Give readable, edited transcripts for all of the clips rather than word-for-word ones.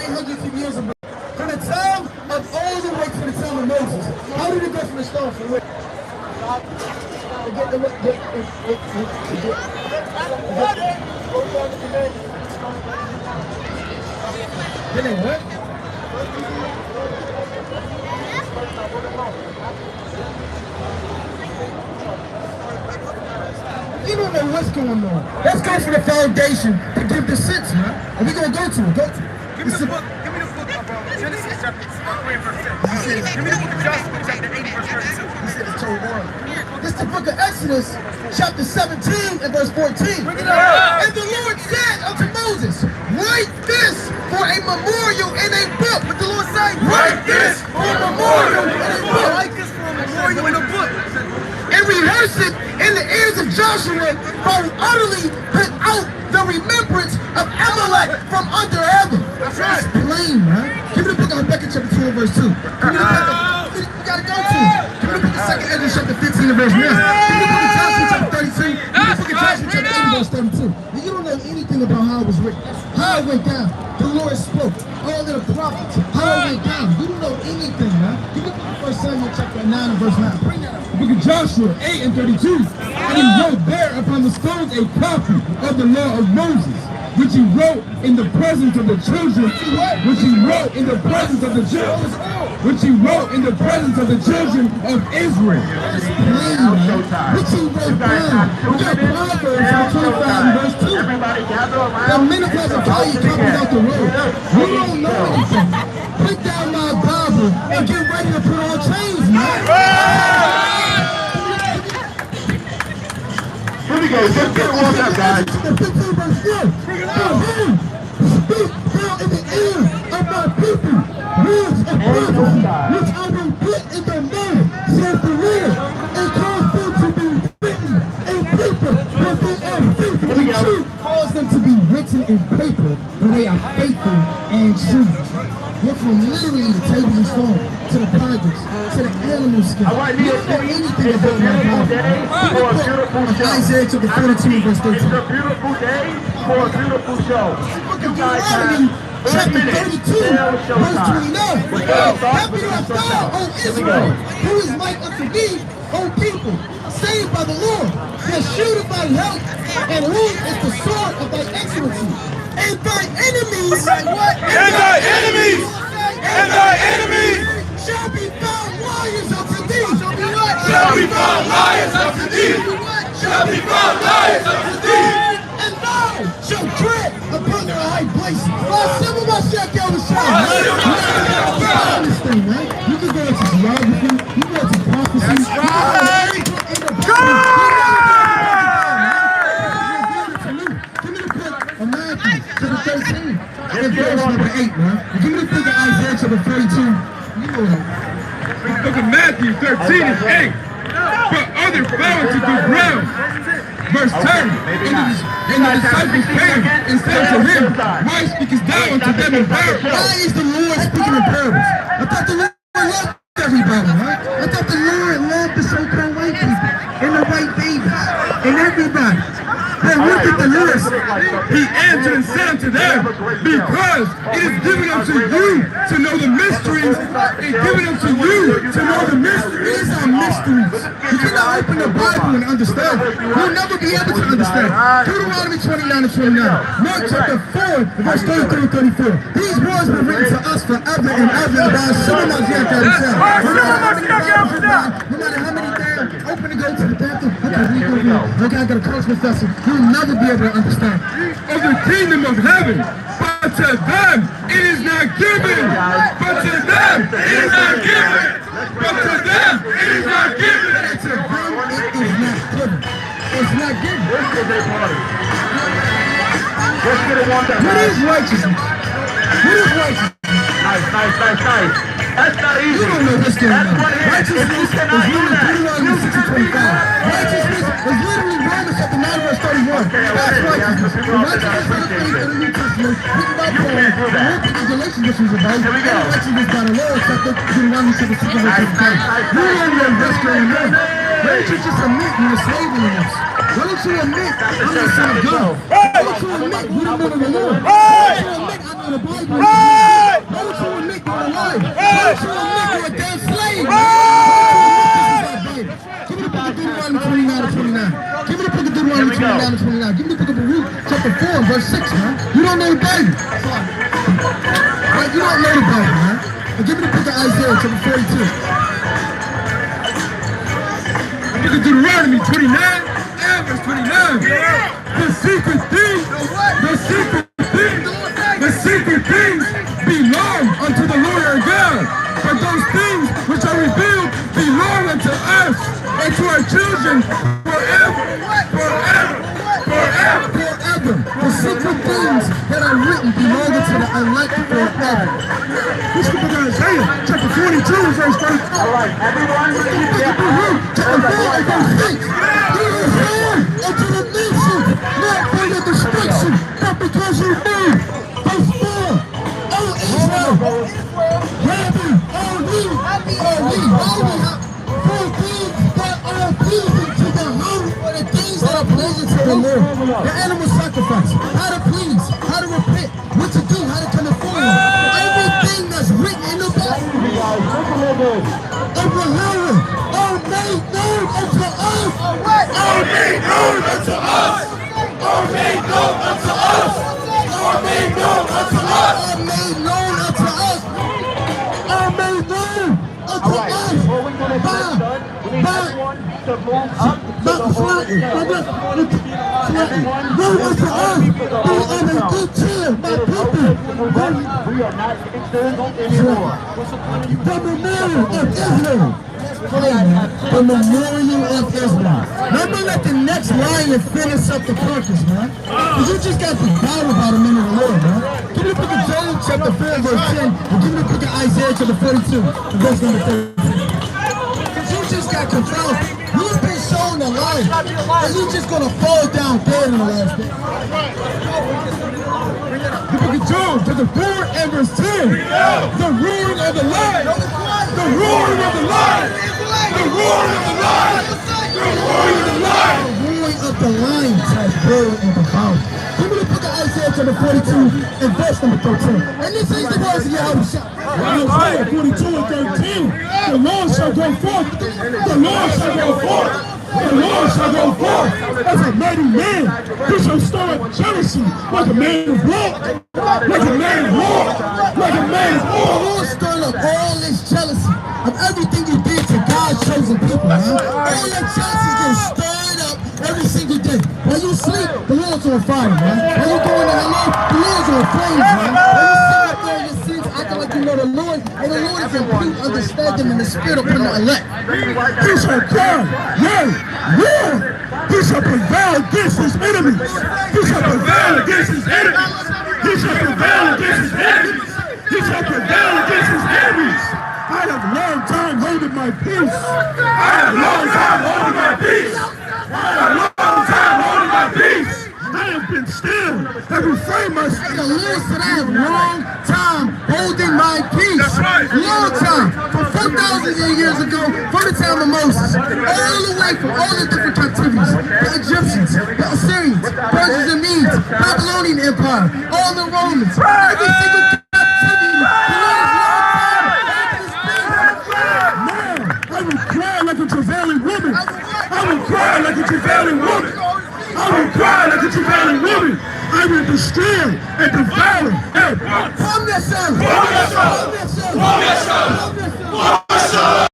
hundreds of years ago. From the time of all the way to the time of Moses. How did it go from the stone from where? Did they what? You don't know what's going on. Let's go for the foundation to give the sense, man. And we're going to go to it. Give me the book of Genesis chapter 3 and verse 10. Give me the book of Joshua chapter 8 verse 32. He said it's told one. This is the book of Exodus chapter 17 and verse 14. Bring it up. And the Lord said unto Moses, write this for a memorial in a book. What the Lord say? Write this for a memorial in a book. Write this for a memorial in a book. And rehearse it in the ears of Joshua, for utterly put out the remembrance of Amalek from under heaven. That's right. It's plain, man. Give me the book of Habakkuk chapter 2 and verse 2. Give me the book of, we gotta go to it. Give me the book of 2 Ezra chapter 15 and verse 9. Give me the book of Joshua chapter 32. Give me the book of Joshua chapter 8 and verse 32. And you don't know anything about how it was written, how it went down. The Lord spoke, all of the prophets, how it went down. You don't know anything, man. Give me the book of 1 Samuel chapter 9 and verse 9. Bring that up. The book of Joshua 8 and 32. And he wrote there upon the stones a copy of the law of Moses, which he wrote in the presence of the children, which he wrote in the presence of the children, which he wrote in the presence of the children of Israel. Which he wrote down. We got Proverbs 25 and verse 2. The men of Hezekiah coming out the road. We don't know anything. Put down my Bible and get ready to put on chains, man. Here we go. Let's get it warmed up, guys. The 15 verse 4. Speak now in the ear of my people, words of prophecy, which I will put in their mouth, says the Lord, and cause them to be written in paper, but they are faithful and true. Cause them to be written in paper, but they are faithful and true. Look from literally the table and stone to the projects, to the animal skin. You don't know anything about my Bible. Isaiah chapter 42 verse 13. It's a beautiful day for a beautiful show. You guys have chapter 32 verse 29. Happy art thou, O Israel, who is like unto thee, O people, saved by the Lord, the shield of thy help, and who is the sword of thy excellency. And thy enemies, what? And thy enemies! And thy enemies! Shall be found liars unto thee. Shall be what? Shall be found liars unto thee! Shall be found liars unto thee! And thou shalt tread upon their high places. Some of us check out the show. This thing, man. You can go into geography. You can go into prophecy. That's right. Of Matthew chapter 13 and verse number 8, man. Give me the book of Isaiah chapter 32. You know that. The book of Matthew 13 and 8. But others fell into good ground. Verse 10. And the disciples came and said to him, why speakest thou unto them in parables? Why is the Lord speaking in parables? I thought the Lord loved everybody, right? I thought the Lord loved the so-called white people and the white babies and everybody. But look at the list. He answered and said unto them, because it is given unto you to know the mysteries, and given unto you to know the mysteries. These are mysteries. You cannot open the Bible and understand. You'll never be able to understand. Deuteronomy 29 and 29. Mark chapter 4, verse 33 and 34. These words were written to us forever and ever. No matter how many times open to go to the bathroom. Okay, I got a college professor. You'll never be able to understand. Of the kingdom of heaven, but to them it is not given. But to them it is not given. But to them it is not given. To them it is not given. It's not given. Let's get it warmed up. What is righteousness? What is righteousness? Nice. That's not easy. You don't know what's going on. That's what it is. Righteousness is literally Deuteronomy 6:25. Righteousness is literally Romans chapter 9 verse 31. That's righteousness. The righteousness of the faith in the New Testament, written by Paul, the whole thing in Galatians, which was about, and righteousness by the law, except that Deuteronomy chapter 6 verse 25. You don't know what's going on. Why don't you just admit you're slavery in us? Why don't you admit I'm the son of God? Why don't you admit you don't know the Lord? Why don't you admit I know the Bible? chapter 4 and verse 6, man. You don't know the Bible. Right? You don't know the Bible, man. But give me the book of Isaiah, chapter 42. Look at Deuteronomy 29 and verse 29. The secret things belong unto the Lord our God. But those things which are revealed belong unto us and to our children forever. The secret things that are written belong to the elect forever. This is the book of Isaiah, chapter 42, verse 30. All right, everyone, Chapter 4 and verse 6. He is here unto the nation, not for your destruction, but because you move. Verse 4. O Israel, happy are we, for things that are pleasing to the Lord, for the things that are pleasing to the Lord. The animal sacrifice, how to please, how to repent, what to do, how to come forward. Everything that's written in the Bible. Abraham are made known unto us. Are made known unto us. Are made known unto us. Are made known unto us. Are made known unto us. Are made known unto us. before we do this next done, we need everyone to move up to the whole Known unto us. We are a good cheer, my people. We are not external anymore. The memorial of Israel. The memorial of Israel. Let me let the next lion finish up the purpose, man. Because you just got the battle about a minute of the Lord, man. Give me the book of Job, chapter 4, verse 10, and give me the book of Isaiah, chapter 42, verse number 13. Because you just got controlled. You've been shown the light, and you're just going to fall down dead in the last day. The book of Job, chapter 4 and verse 10. The roaring of the lion. The roaring of the lion. The roaring of the lion. The roaring of the lion. The roaring of the lion has buried and devoured. Give me the book of Isaiah, chapter 42, and verse number 13. And this is the words of Yahweh. Isaiah 42 and 13. The Lord shall go forth. The Lord shall go forth. The Lord shall go forth as a mighty man. He shall stir up jealousy like a man of war. Like a man of war. Like a man of The war. Lord stirred up all this jealousy of everything you did to God's chosen people, man. All your jealousy gets stirred up every single day. When you sleep, the Lord's on fire, man. When you go in the hello, the Lord's on flames, man. When you sit up there in your sins, acting like you know the Lord, and the Lord is in complete understanding in the spirit upon the elect. He shall cry, yea, war. He shall prevail against his enemies. He shall prevail against his enemies. He shall prevail against his enemies. He shall prevail against his enemies. I have a long time holding my peace. I have a long time holding my peace. I have a long time holding my peace. I have been still and refrained myself. The Lord said, I have long time holding my peace. That's right. Long time. From 4,000 years ago, from the time of Moses, all the way from all the different captivities, the Egyptians, the Assyrians, Persians and Medes, Babylonian Empire, all the Romans, every single captivity, the Lord's long time holding his peace. Man, I will cry like a travailing woman. I will cry like a travailing woman. I will cry like a travailing woman. I will destroy and devour and Come this out. Come this out. Come this out. Come this out.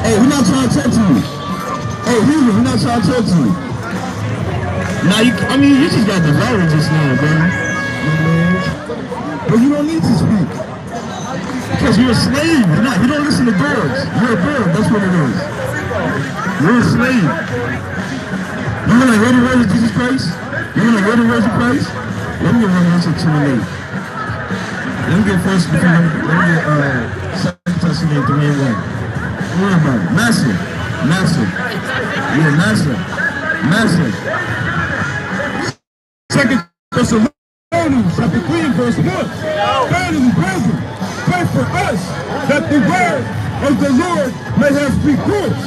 Hey, we're not trying to talk to you. Hey, we're not trying to talk to you. Now, you just got devoured just now, man. But you don't need to speak. Because you're a slave. You don't listen to birds. You're a bird. That's what it is. You're a slave. You want to hear the words of Jesus Christ? You want to hear the words of Christ? Let me get one answer to the name. Let me get first. Let me get 2 Testament 3 and 1. Don't worry about it. Master. Yeah, master. 2 Thessalonians chapter 3 and verse 1. Finally, brethren, pray for us that the word of the Lord may have free course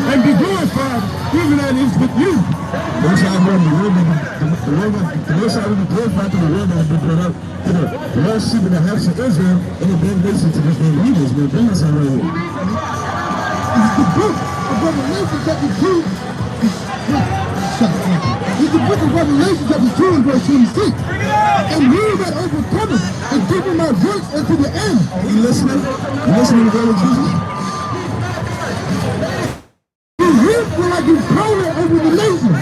and be glorified, even as it is with you. That's how I know the word of the the Most High will be glorified to the world that has been brought up to the lost sheep and the house of Israel and the damnation to the believers. Man, bring us on right here. It's the book of Revelation chapter 2. It's the book of Revelation chapter 2 and verse 26. And he that overcometh and keeping my works unto the end. Are you listening? You listening to the word of Jesus? To him will I give power over the nation.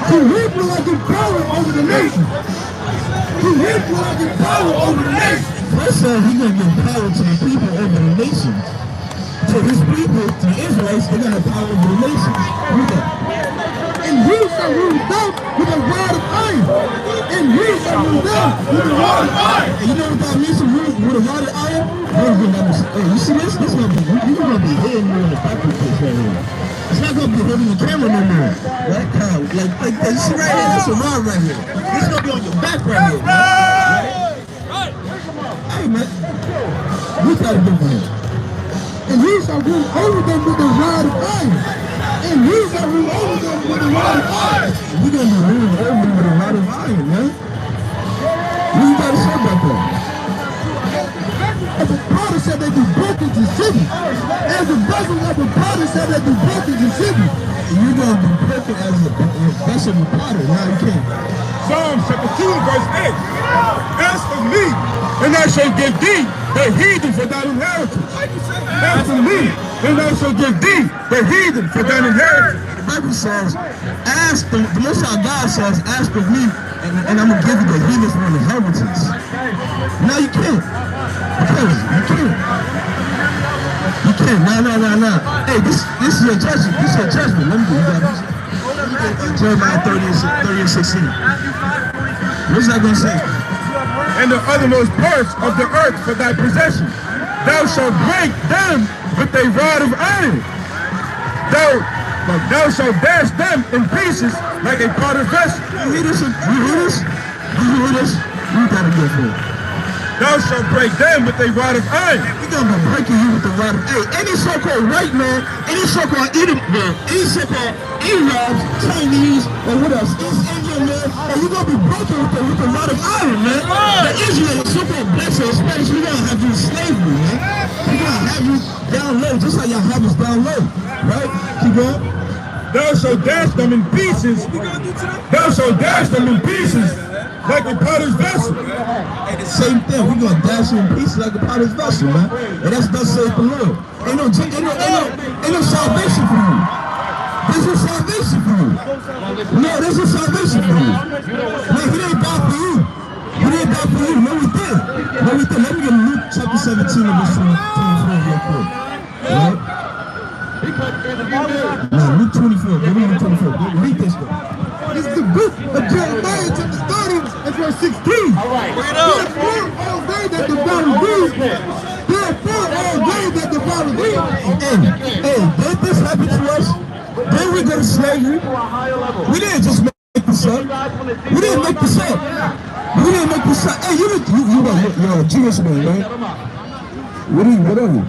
To him will I give power over the nation. To him will I give power over the nation. First of all, he's going to give power to the people over the nations. To his people, to the Israelites, they're going to have power over the nations. Read that. And he shall rule them with a rod of iron. And he shall rule them with a rod of iron. And you know what that means to rule with a rod of iron? Hey, you see this? This is going to be, you're going to be hitting me in the back of this right here. It's not going to be holding the camera no more. Right? Like you see right here, that's a rod right here. This is going to be on your back right here. Right? Hey, man. Look at it different. And he shall rule over them with a rod of iron. And he shall rule over them with a rod of iron. We're going to be ruling over them with a rod of iron, man. What you got to say about that? As the potter said they do broke into city. As the vessel of the potter said they do broke into city. You're going to be broken as a vessel of the potter. Now you can't. Psalms chapter 2 verse 8. Ask of me, and I shall give thee the heathen for thine inheritance. Ask of me, and I shall give thee the heathen for thine inheritance. The Bible says, ask, the Most High God says, ask of me, and I'm going to give you the heathen for an inheritance. No, you can't. Because you can't. You can't. No. Hey, this is your judgment. This is your judgment. Let me do that. Jeremiah 30 and 16. What's that going to say? And the uttermost parts of the earth for thy possession. Thou shalt break them with a rod of iron. Thou shalt dash them in pieces like a potter's vessel. You hear this? You got to get for it. Thou shalt break them with a rod of iron. We're going to be breaking you with the rod of iron. Any so-called white man, any so-called Arabs, Chinese, or what else? East Indian man, and you're going to be broken with the rod of iron, man. The Israelites, so-called blacks or Spanish, we're going to have you in slavery, man. We're going to have you down low, just like y'all have us down low, right? Keep going. Thou shalt dash them in pieces. Thou shalt dash them in pieces like a potter's vessel. Hey, the same thing. We're going to dash you in pieces like a potter's vessel, man. And that's thus saith the Lord. Ain't no salvation for you. There's no salvation for you. No, there's no salvation for you. No, he didn't die for you. He didn't die for you. No, we did. Let me get Luke chapter 17 and verse 24 real quick. Right? No, Luke 24. Go to Luke 24. Read this one. This is the book of Jeremiah chapter 30 and verse 16. All right. Therefore, all they that devour thee. Therefore, all they that devour thee. Hey, did this happen to us? Then we go to slavery. We didn't just make this up. We didn't make this up. Hey, you're a Jewish man, right? What are you?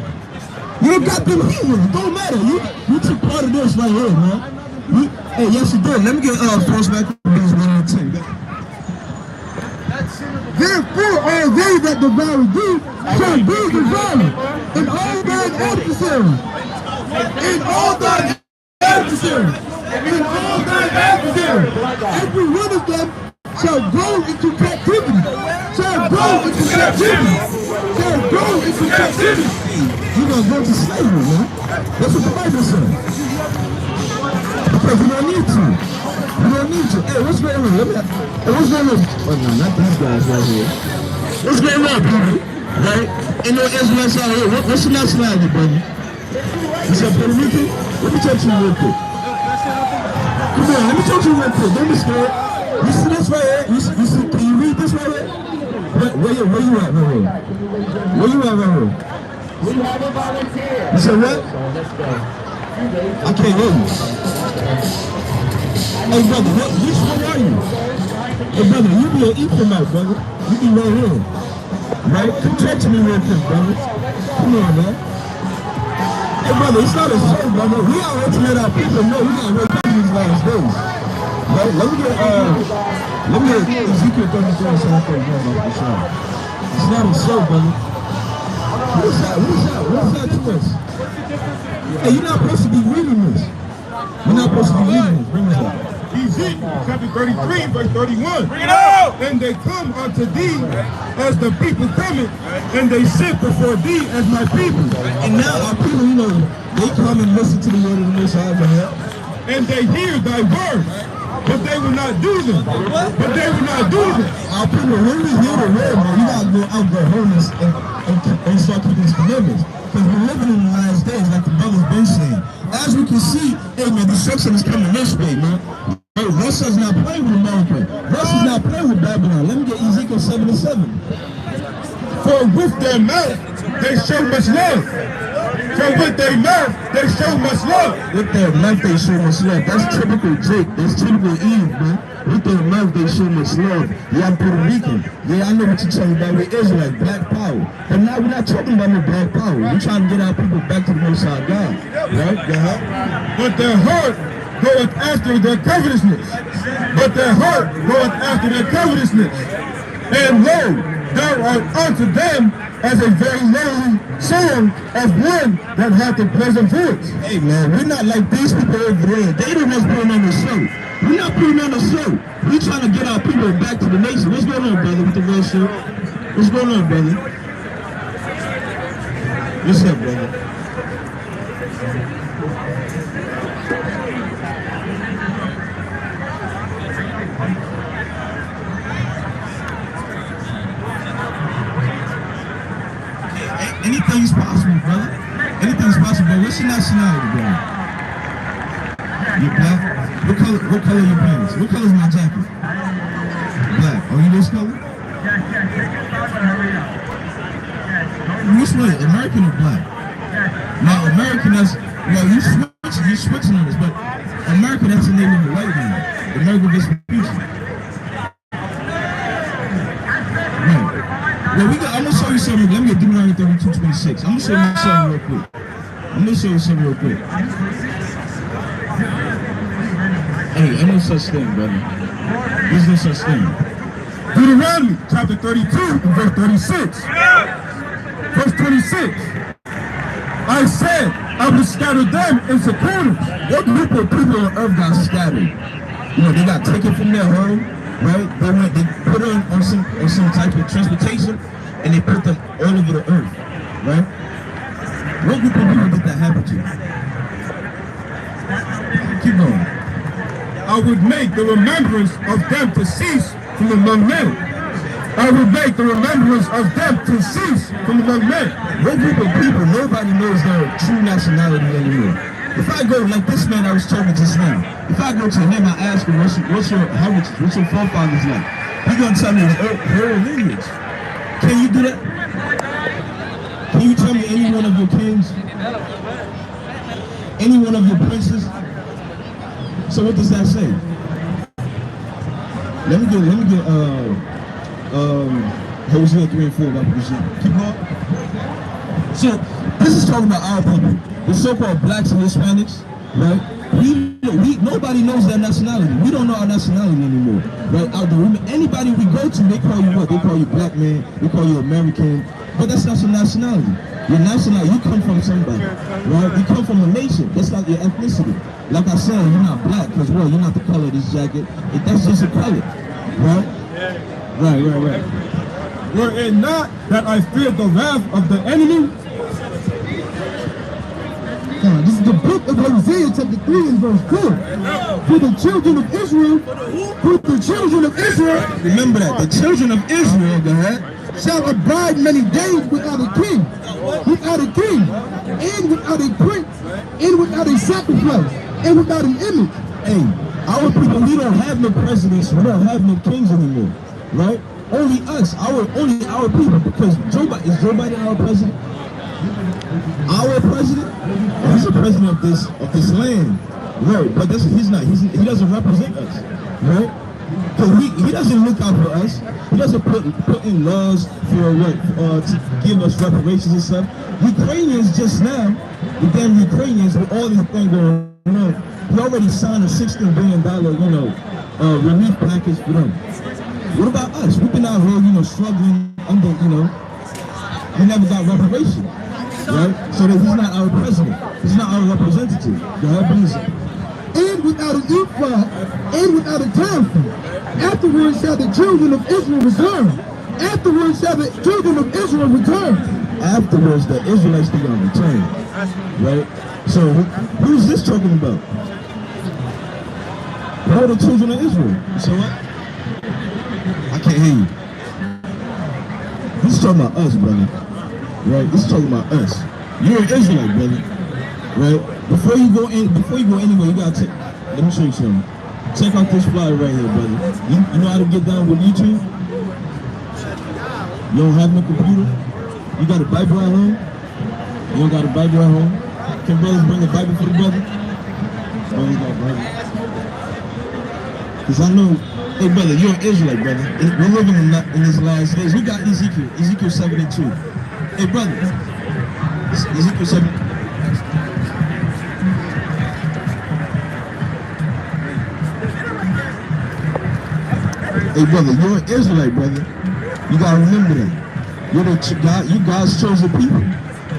You got them heathen. It don't matter. You took part of this right here, man. Hey, yes you did. Let me get first back to these 1 and 10. Therefore, all they that devour thee shall be devoured, and all thine adversaries. Every one of them shall go into captivity. You're going to go to slavery, man. That's what the Bible says. Because you don't need to. Hey, what's going on? Oh, no, not these guys right here. What's going on, people? Right? Ain't no Israelites out here. What's your nationality, brother? You said Puerto Rican? Let me talk to you real quick. Come on, let me talk to you real quick. Don't be scared. You see this right here? Can you read this right here? Where you at, right here? We have a volunteer. You said what? I can't hear you. Hey, brother, which one are you? Hey, brother, you be an Ephraimite, brother. You be right here. Right? Come talk to me real quick, brother. Come on, man. Hey, brother, it's not a show, brother. We out here to let our people know we got to wake up these last days. Let me get Ezekiel 33 and Psalm 31 off the show. It's not a show, brother. What is that to us? Hey, you're not supposed to be reading this. You're not supposed to be reading this. Bring this up. Ezekiel chapter 33, verse 31. Bring it out! And they come unto thee as the people cometh, and they sit before thee as my people. And now our people, you know, they come and listen to the word of the Most High, man. And they hear thy words, but they will not do them. But they will not do them. Our people, when we hear the word, man, we gotta go out the holiness and start keeping these commandments. Because we're living in the last days, like the brother's been saying. As we can see, hey man, destruction is coming this way, man. Hey, Russia's not playing with America. Russia's not playing with Babylon. Let me get Ezekiel 7:7. For with their mouth they show much love. For with their mouth they show much love. With their mouth they show much love. That's typical Jake. That's typical Eve, man. With their mouth they show much love. Yeah, I'm Puerto Rican. Yeah, I know what you're talking about. We're Israelite, black power. But now we're not talking about no black power. We're trying to get our people back to the Most High God. Right? But their heart goeth after their covetousness. But their heart goeth after their covetousness. And lo, thou art unto them as a very lowly song of one that hath a pleasant voice. Hey man, we're not like these people over there. They the ones putting on the show. We're not putting on the show. We're trying to get our people back to the nation. What's going on, brother, with the real show? What's going on, brother? What's up, brother? Anything's possible, brother. Anything's possible. What's your nationality, brother? You black? What color are your pants? What color is my jacket? Black. Are you this color? Which way? American or black? Now, American, that's, well, you switching on this, but American, that's the name of the white man. American Vespucci. Right. Well, I'm going to show you something. Let me get Deuteronomy 32:26. I'm going to show you something real quick. Hey, ain't no such thing, brother. There's no such thing. Deuteronomy chapter 32 and verse 36. Verse 26. I said, I will scatter them into corners. What group of people on earth got scattered? You know, they got taken from their home, right? They put them on some type of transportation, and they put them all over the earth, right? What group of people did that happen to? Keep going. I would make the remembrance of them to cease from among men. I will make the remembrance of them to cease from among men. What group of people, nobody knows their true nationality anymore. If I go, like this man I was talking just now, if I go to him, I ask him, what's your heritage, what's your forefathers like? He's going to tell me his whole lineage. Can you do that? Can you tell me any one of your kings? Any one of your princes? So what does that say? Let me get Hosea 3 and 4 about position. Keep going. So this is talking about our people, the so-called blacks and Hispanics, right? Nobody knows their nationality. We don't know our nationality anymore, right? Anybody we go to, they call you what? They call you black man. They call you American, but that's not your nationality. Your nationality, you come from somebody, right? You come from a nation. That's not your ethnicity. Like I said, you're not black because, well, you're not the color of this jacket. That's just a color, right? Right. Were it not that I feared the wrath of the enemy? This is the book of Hosea, chapter 3 and verse 4. For the children of Israel, remember that, the children of Israel, go ahead, shall abide many days without a king, and without a prince, and without a sacrifice, and without an image. Hey, our people, we don't have no presidents, we don't have no kings anymore, right? Only us, only our people, because is Joe Biden our president? Our president? He's the president of this land, right? But he's not. He doesn't represent us, right? Because he doesn't look out for us. He doesn't put in laws for to give us reparations and stuff. Ukrainians just now, the damn Ukrainians with all these things going he already signed a $16 billion, relief package for them. What about us? We've been out here, struggling under, we never got reparation, right? So that he's not our president. He's not our representative. Go ahead, please. And without an ephod, and without a teraphim. Afterwards shall the children of Israel return. Afterwards shall the children of Israel return. Afterwards, the Israelites are going to return, right? So, who's this talking about? All the children of Israel. So what? I can't hear you. This is talking about us, brother. Right? This is talking about us. You're an Israelite, brother. Right? Before you go anywhere, you gotta take. Let me show you something. Check out this flyer right here, brother. You know how to get down with YouTube? You don't have no computer? You got a Bible at home? You don't got a Bible at home? Can brothers bring a Bible for the brother? Oh, you got Bible. Because I know, hey brother, you're an Israelite, brother. We're living in these last days. We got Ezekiel 72. Hey brother, Ezekiel 7. Hey brother, you're an Israelite, brother. You gotta remember that. You're you God's chosen people.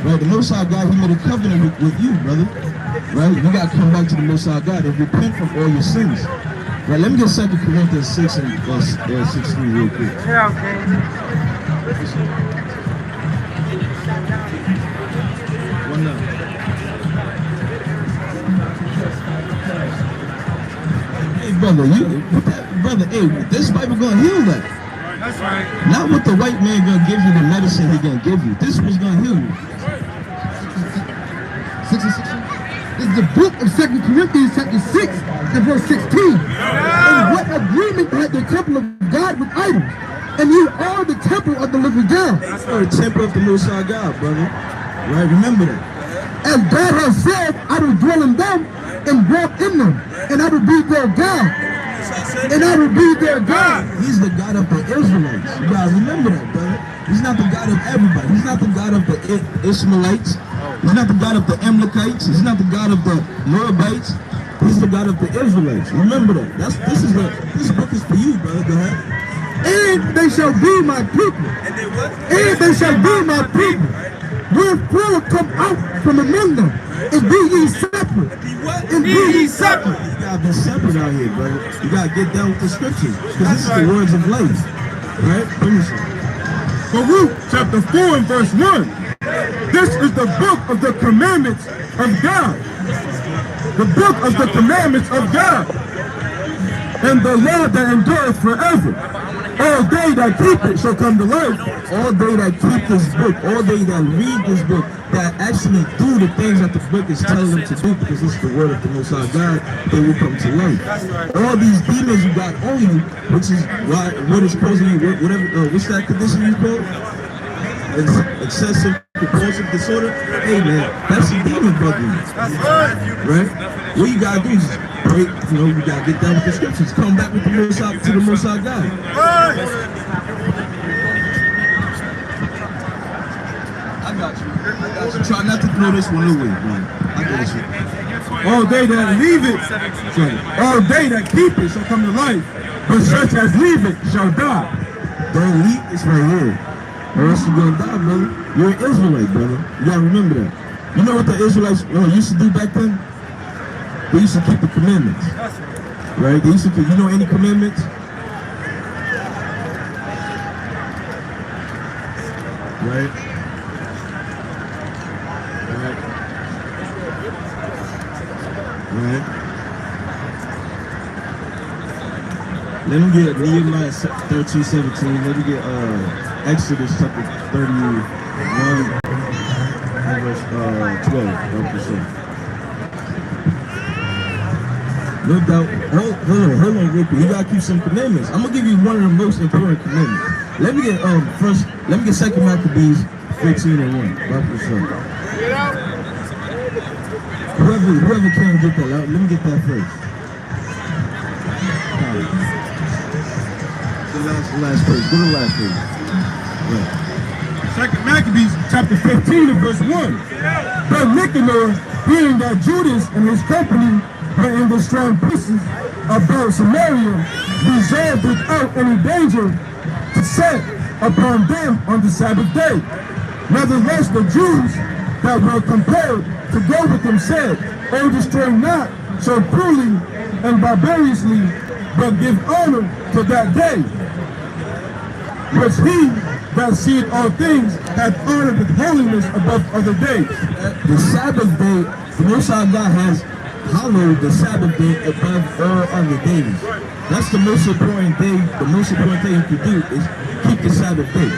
Right? The Most High God, He made a covenant with you, brother. Right? You gotta come back to the Most High God and repent from all your sins. Right, let me get 2 Corinthians 6 and 16 real quick. Yeah, okay. One up. Hey brother, hey, this Bible gonna heal that. That's right. Not what the white man gonna give you, the medicine he gonna give you. This was gonna heal you. 6 and 16. This is the book of 2 Corinthians chapter 6 and verse 16. And what agreement had the temple of God with idols? And you are the temple of the living God. That's the temple of the Most High God, brother. Right, remember that. And God has said, I will dwell in them and walk in them, and I will be their God. And I will be their God. He's the God of the Israelites. You gotta remember that, brother. He's not the God of everybody. He's not the God of the Ishmaelites. He's not the God of the Amalekites. He's not the God of the Moabites. He's the God of the Israelites. Remember that. This book is for you, brother. Go ahead. And they shall be my people. And they shall be my people. Wherefore come out from among them, and be ye separate. And be ye separate. You gotta be separate out here, brother. You gotta get down with the scriptures. Because this is the words of life. Right? Finish it. Baruch chapter 4 and verse 1. This is the book of the commandments of God. The book of the commandments of God. And the law that endureth forever. All they that keep it shall come to life. All they that keep this book, all they that read this book, that actually do the things that the book is telling them to do, because it's the word of the Most High God, they will come to life. All these demons you got on you, which is what is causing you, what's that condition you call? Excessive compulsive disorder. Hey man, that's a demon bugging you. Right? What you gotta do is pray, you gotta get down with the scriptures. Come back with the Most High, to the Most High God. I got you. Try not to throw this one away, man. I got you. All they that leave it, all they that keep it shall come to life. But such as leave it shall die. Don't leave this right here. Or else you're gonna die, brother. You're an Israelite, brother. You gotta remember that. You know what the Israelites used to do back then? They used to keep the commandments. Right? They used to keep, you know any commandments? Right? Right? Let me get Nehemiah 13:17. Let me get Exodus chapter 31 and verse 12. No doubt. Hold on real quick. You gotta keep some commandments. I'm gonna give you one of the most important commandments. Let me get first. Let me get 2 Maccabees 15:1. Whoever can get that out, let me get that first. The last page. Go to the last page. Yeah. 2 Maccabees chapter 15 and verse 1. But Nicanor, Hearing that Judas and his company were in the strong places about Samaria, resolved without any danger to set upon them on the Sabbath day. Nevertheless, the Jews that were compelled to go with him said, O destroy not so cruelly and barbarously, but give honor to that day, which he that seeth all things hath honored with holiness above other days. The Sabbath day, the Most High God has hallowed the Sabbath day above all other days. That's the most important day. The most important thing you can do is keep the Sabbath day,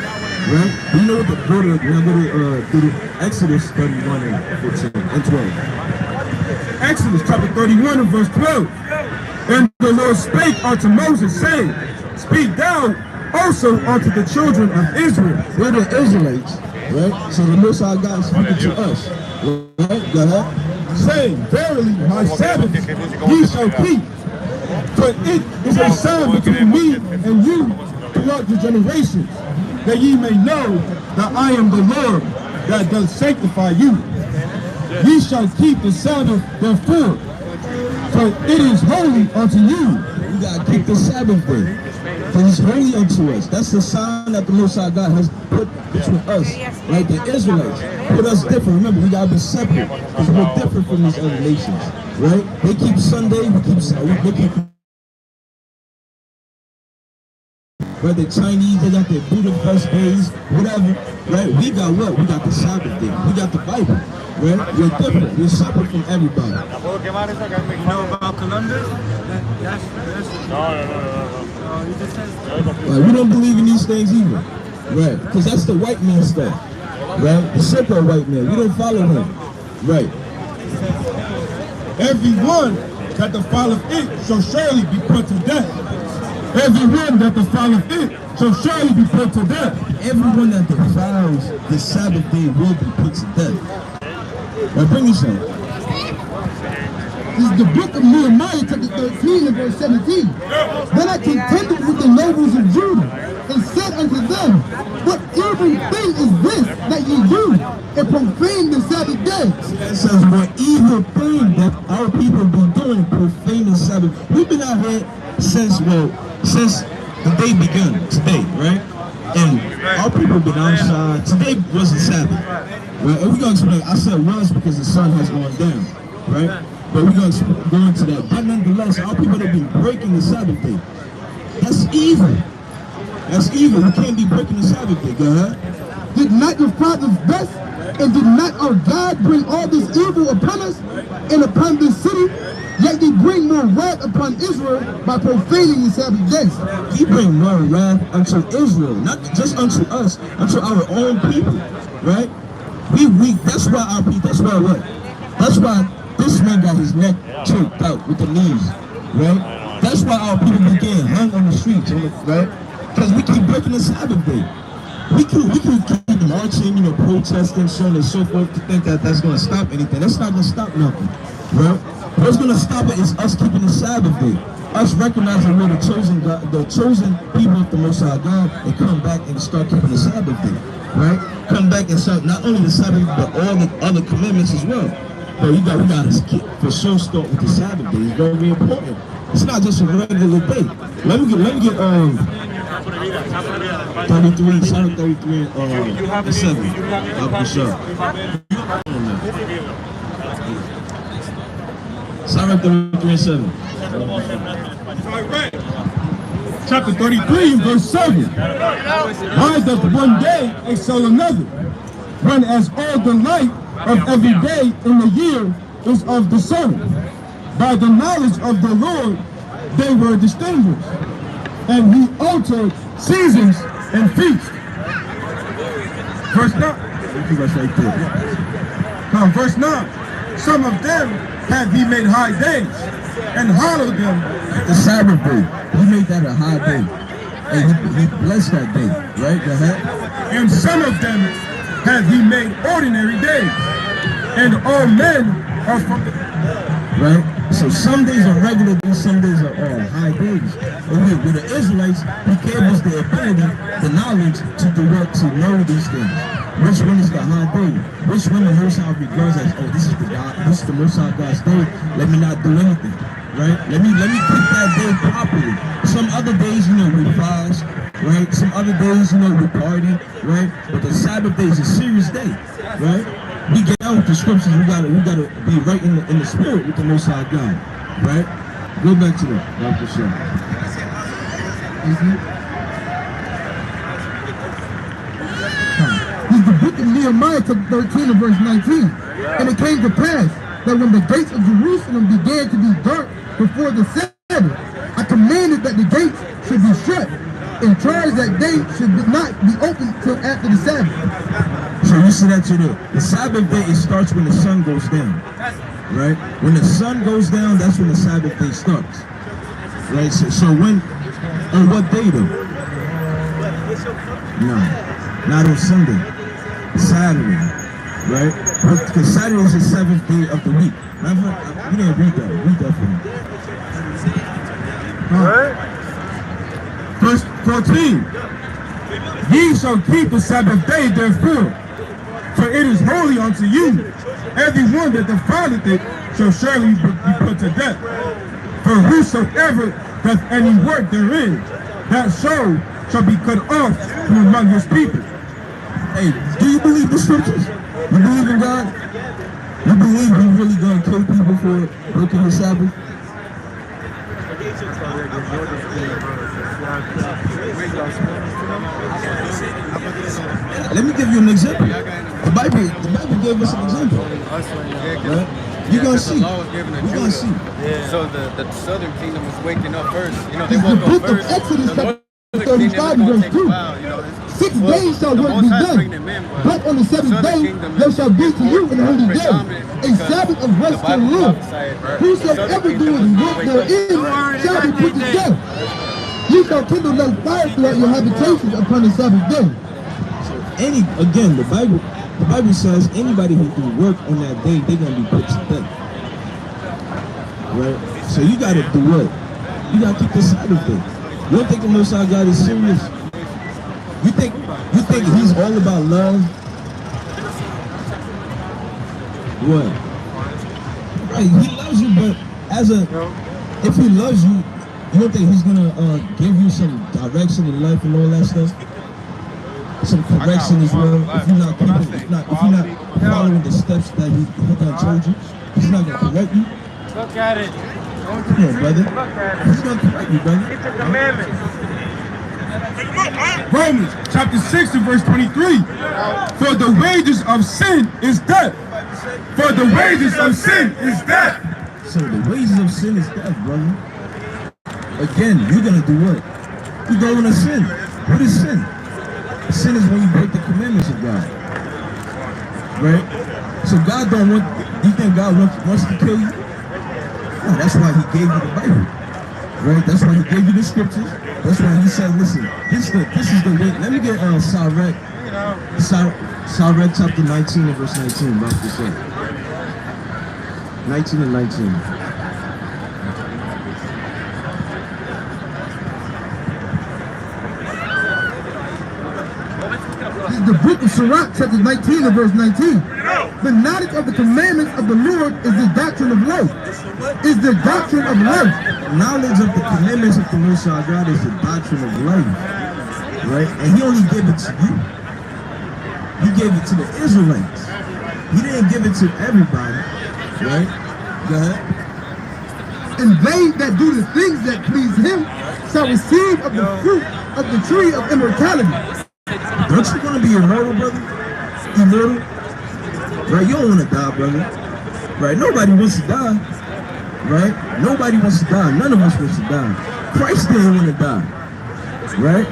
right? You know what the go to Exodus 31 and 12. Exodus chapter 31 and verse 12. And the Lord spake unto Moses, saying, Speak thou also unto the children of Israel. We're the Israelites, right? So the Most High God is speaking to us, right? Go ahead. Saying, Verily my Sabbath ye shall keep, for it is a sign between me and you throughout the generations, that ye may know that I am the Lord that doth sanctify you. Ye shall keep the Sabbath therefore, for it is holy unto you. We gotta keep the Sabbath day, for it's holy unto us. That's the sign that the Most High God has put between us, right? The Israelites put us different. Remember, we gotta be separate because we're different from these other nations, right? They keep Sunday, they keep. Right, the Chinese, they got their Buddha fest days, whatever, right? We got what? We got the Sabbath day. We got the Bible, right? We're different. We're separate from everybody. You know about Columbus? Right, we don't believe in these things either, right? Because that's the white man stuff, right? The simple white man. We don't follow him, right? Everyone that defileth it shall surely be put to death. Everyone that defileth it shall surely be put to death. Everyone that defiles the Sabbath day will be put to death. Now bring me some. This is the book of Nehemiah, chapter 13 and verse 17. Then I contended with the nobles of Judah and said unto them, What evil thing is this that ye do, and profane the Sabbath day? It says, what evil thing that our people be doing, profane the Sabbath. We've been out here since the day began, today, right? And our people been outside. Today was the Sabbath, right? And we're going to explain. I said was because the sun has gone down, right? But we're going to go into that. But nonetheless, our people have been breaking the Sabbath day. That's evil. That's evil. You can't be breaking the Sabbath day. Go ahead. Did not your fathers best, and did not our God bring all this evil upon us and upon this city? Yet they bring more wrath upon Israel by profaning the Sabbath days. He bring more wrath unto Israel, not just unto us, unto our own people, right? We that's why our people, that's why what? That's why this man got his neck choked out with the knees, right? That's why our people be getting hung on the streets, right? Because we keep breaking the Sabbath day. We can keep marching, you know, protesting, so on and so forth, to think that that's going to stop anything. That's not going to stop nothing, right? What's going to stop it is us keeping the Sabbath day. Us recognizing we're the chosen God, the chosen people of the Most High God, and come back and start keeping the Sabbath day, right? Come back and start not only the Sabbath, but all the other commandments as well. But we got to keep for sure start with the Sabbath day. It's very important. It's not just a regular day. Let me get 33, Psalm 33, 7. For sure. Psalm 33 and 7. Chapter 33 and verse 7. Why doth one day excel another, when as all the light of every day in the year is of the sun? By the knowledge of the Lord they were distinguished, and he altered seasons and feasts. Verse 9. Verse 9. Some of them have he made high days, and hallowed them the Sabbath day. He made that a high day, and he blessed that day, right? Go ahead. And some of them have he made ordinary days, and all men are from the... Right? So some days are regular days, some days are all high days. And with the Israelites, he gave us the ability, the knowledge to do what? To know these things. which one is the high day, which one the Most High regards as, oh, this is the Most High God's day. Let me not do anything, right? Let me keep that day properly. Some other days, you know, we fast, right? Some other days, you know, we party, right? But the Sabbath day is a serious day, right? We get out with the scriptures. We gotta be right in the spirit with the Most High God, right? Go back to that, Dr. Shaw. The book of Nehemiah chapter 13 and verse 19. And it came to pass that when the gates of Jerusalem began to be dark before the Sabbath, I commanded that the gates should be shut and charged that they should not be opened till after the Sabbath. So you see that the Sabbath day, it starts when the sun goes down, right? When the sun goes down, that's when the Sabbath day starts, right? So when, on what day though? No, not on Sunday, Saturday, right? Because Saturday is the 7th day of the week. Matter of fact, you didn't read that. Read that for me. Verse 14. Ye shall keep the Sabbath day, therefore, for it is holy unto you. Every one that defileth it shall surely be put to death. For whosoever doth any work therein, that soul shall be cut off from among his people. Hey, do you believe the scriptures? You believe in God? You believe we really gonna kill people for breaking the Sabbath? Let me give you an example. The Bible gave us an example. Right? You're gonna see. We're gonna see. So the southern kingdom was waking up first. You know, they woke up first. Exodus The northern 35 kingdom is gonna verse take a 2. while, you know. 6 days shall work be done, but on the 7th day there shall be to you an holy day, a Sabbath of rest to live. Whosoever doeth work therein shall be put to death. You shall kindle no fire throughout your habitations upon the Sabbath day. Again, the Bible says anybody who do work on that day, they're gonna be put to death. Right? So you gotta do what? You gotta keep the Sabbath day. You don't think the Most High God is serious? You think he's all about love? What? Right, he loves you, but if he loves you, you don't think he's gonna give you some direction in life and all that stuff? Some correction as well. If you're not following the steps that he done told you, he's not gonna correct you. Look at it. Come on, brother. He's gonna correct you, brother. It's a commandment. Romans chapter 6 and verse 23. For the wages of sin is death. For the wages of sin is death. So the wages of sin is death, brother. Again, you're gonna do what? You're going to sin. What is sin? Sin is when you break the commandments of God. Right? So God don't want, you think God wants to kill you? No, that's why he gave you the Bible. Right? That's why he gave you the scriptures. That's why he said, listen, this is the way. Let me get Sirach chapter 19 and verse 19, about to say. 19 and 19. The book of Sirach, chapter 19 and verse 19. The knowledge of the commandments of the Lord is the doctrine of life. Is the doctrine of life. Knowledge of the commandments of the Most High God is the doctrine of life. Right? And he only gave it to you. He gave it to the Israelites. He didn't give it to everybody. Right? Go ahead. And they that do the things that please him shall receive of the fruit of the tree of immortality. Don't you want to be immortal, brother? Immortal? Right? You don't want to die, brother. Right? Nobody wants to die. Right? Nobody wants to die. None of us wants to die. Christ didn't want to die. Right?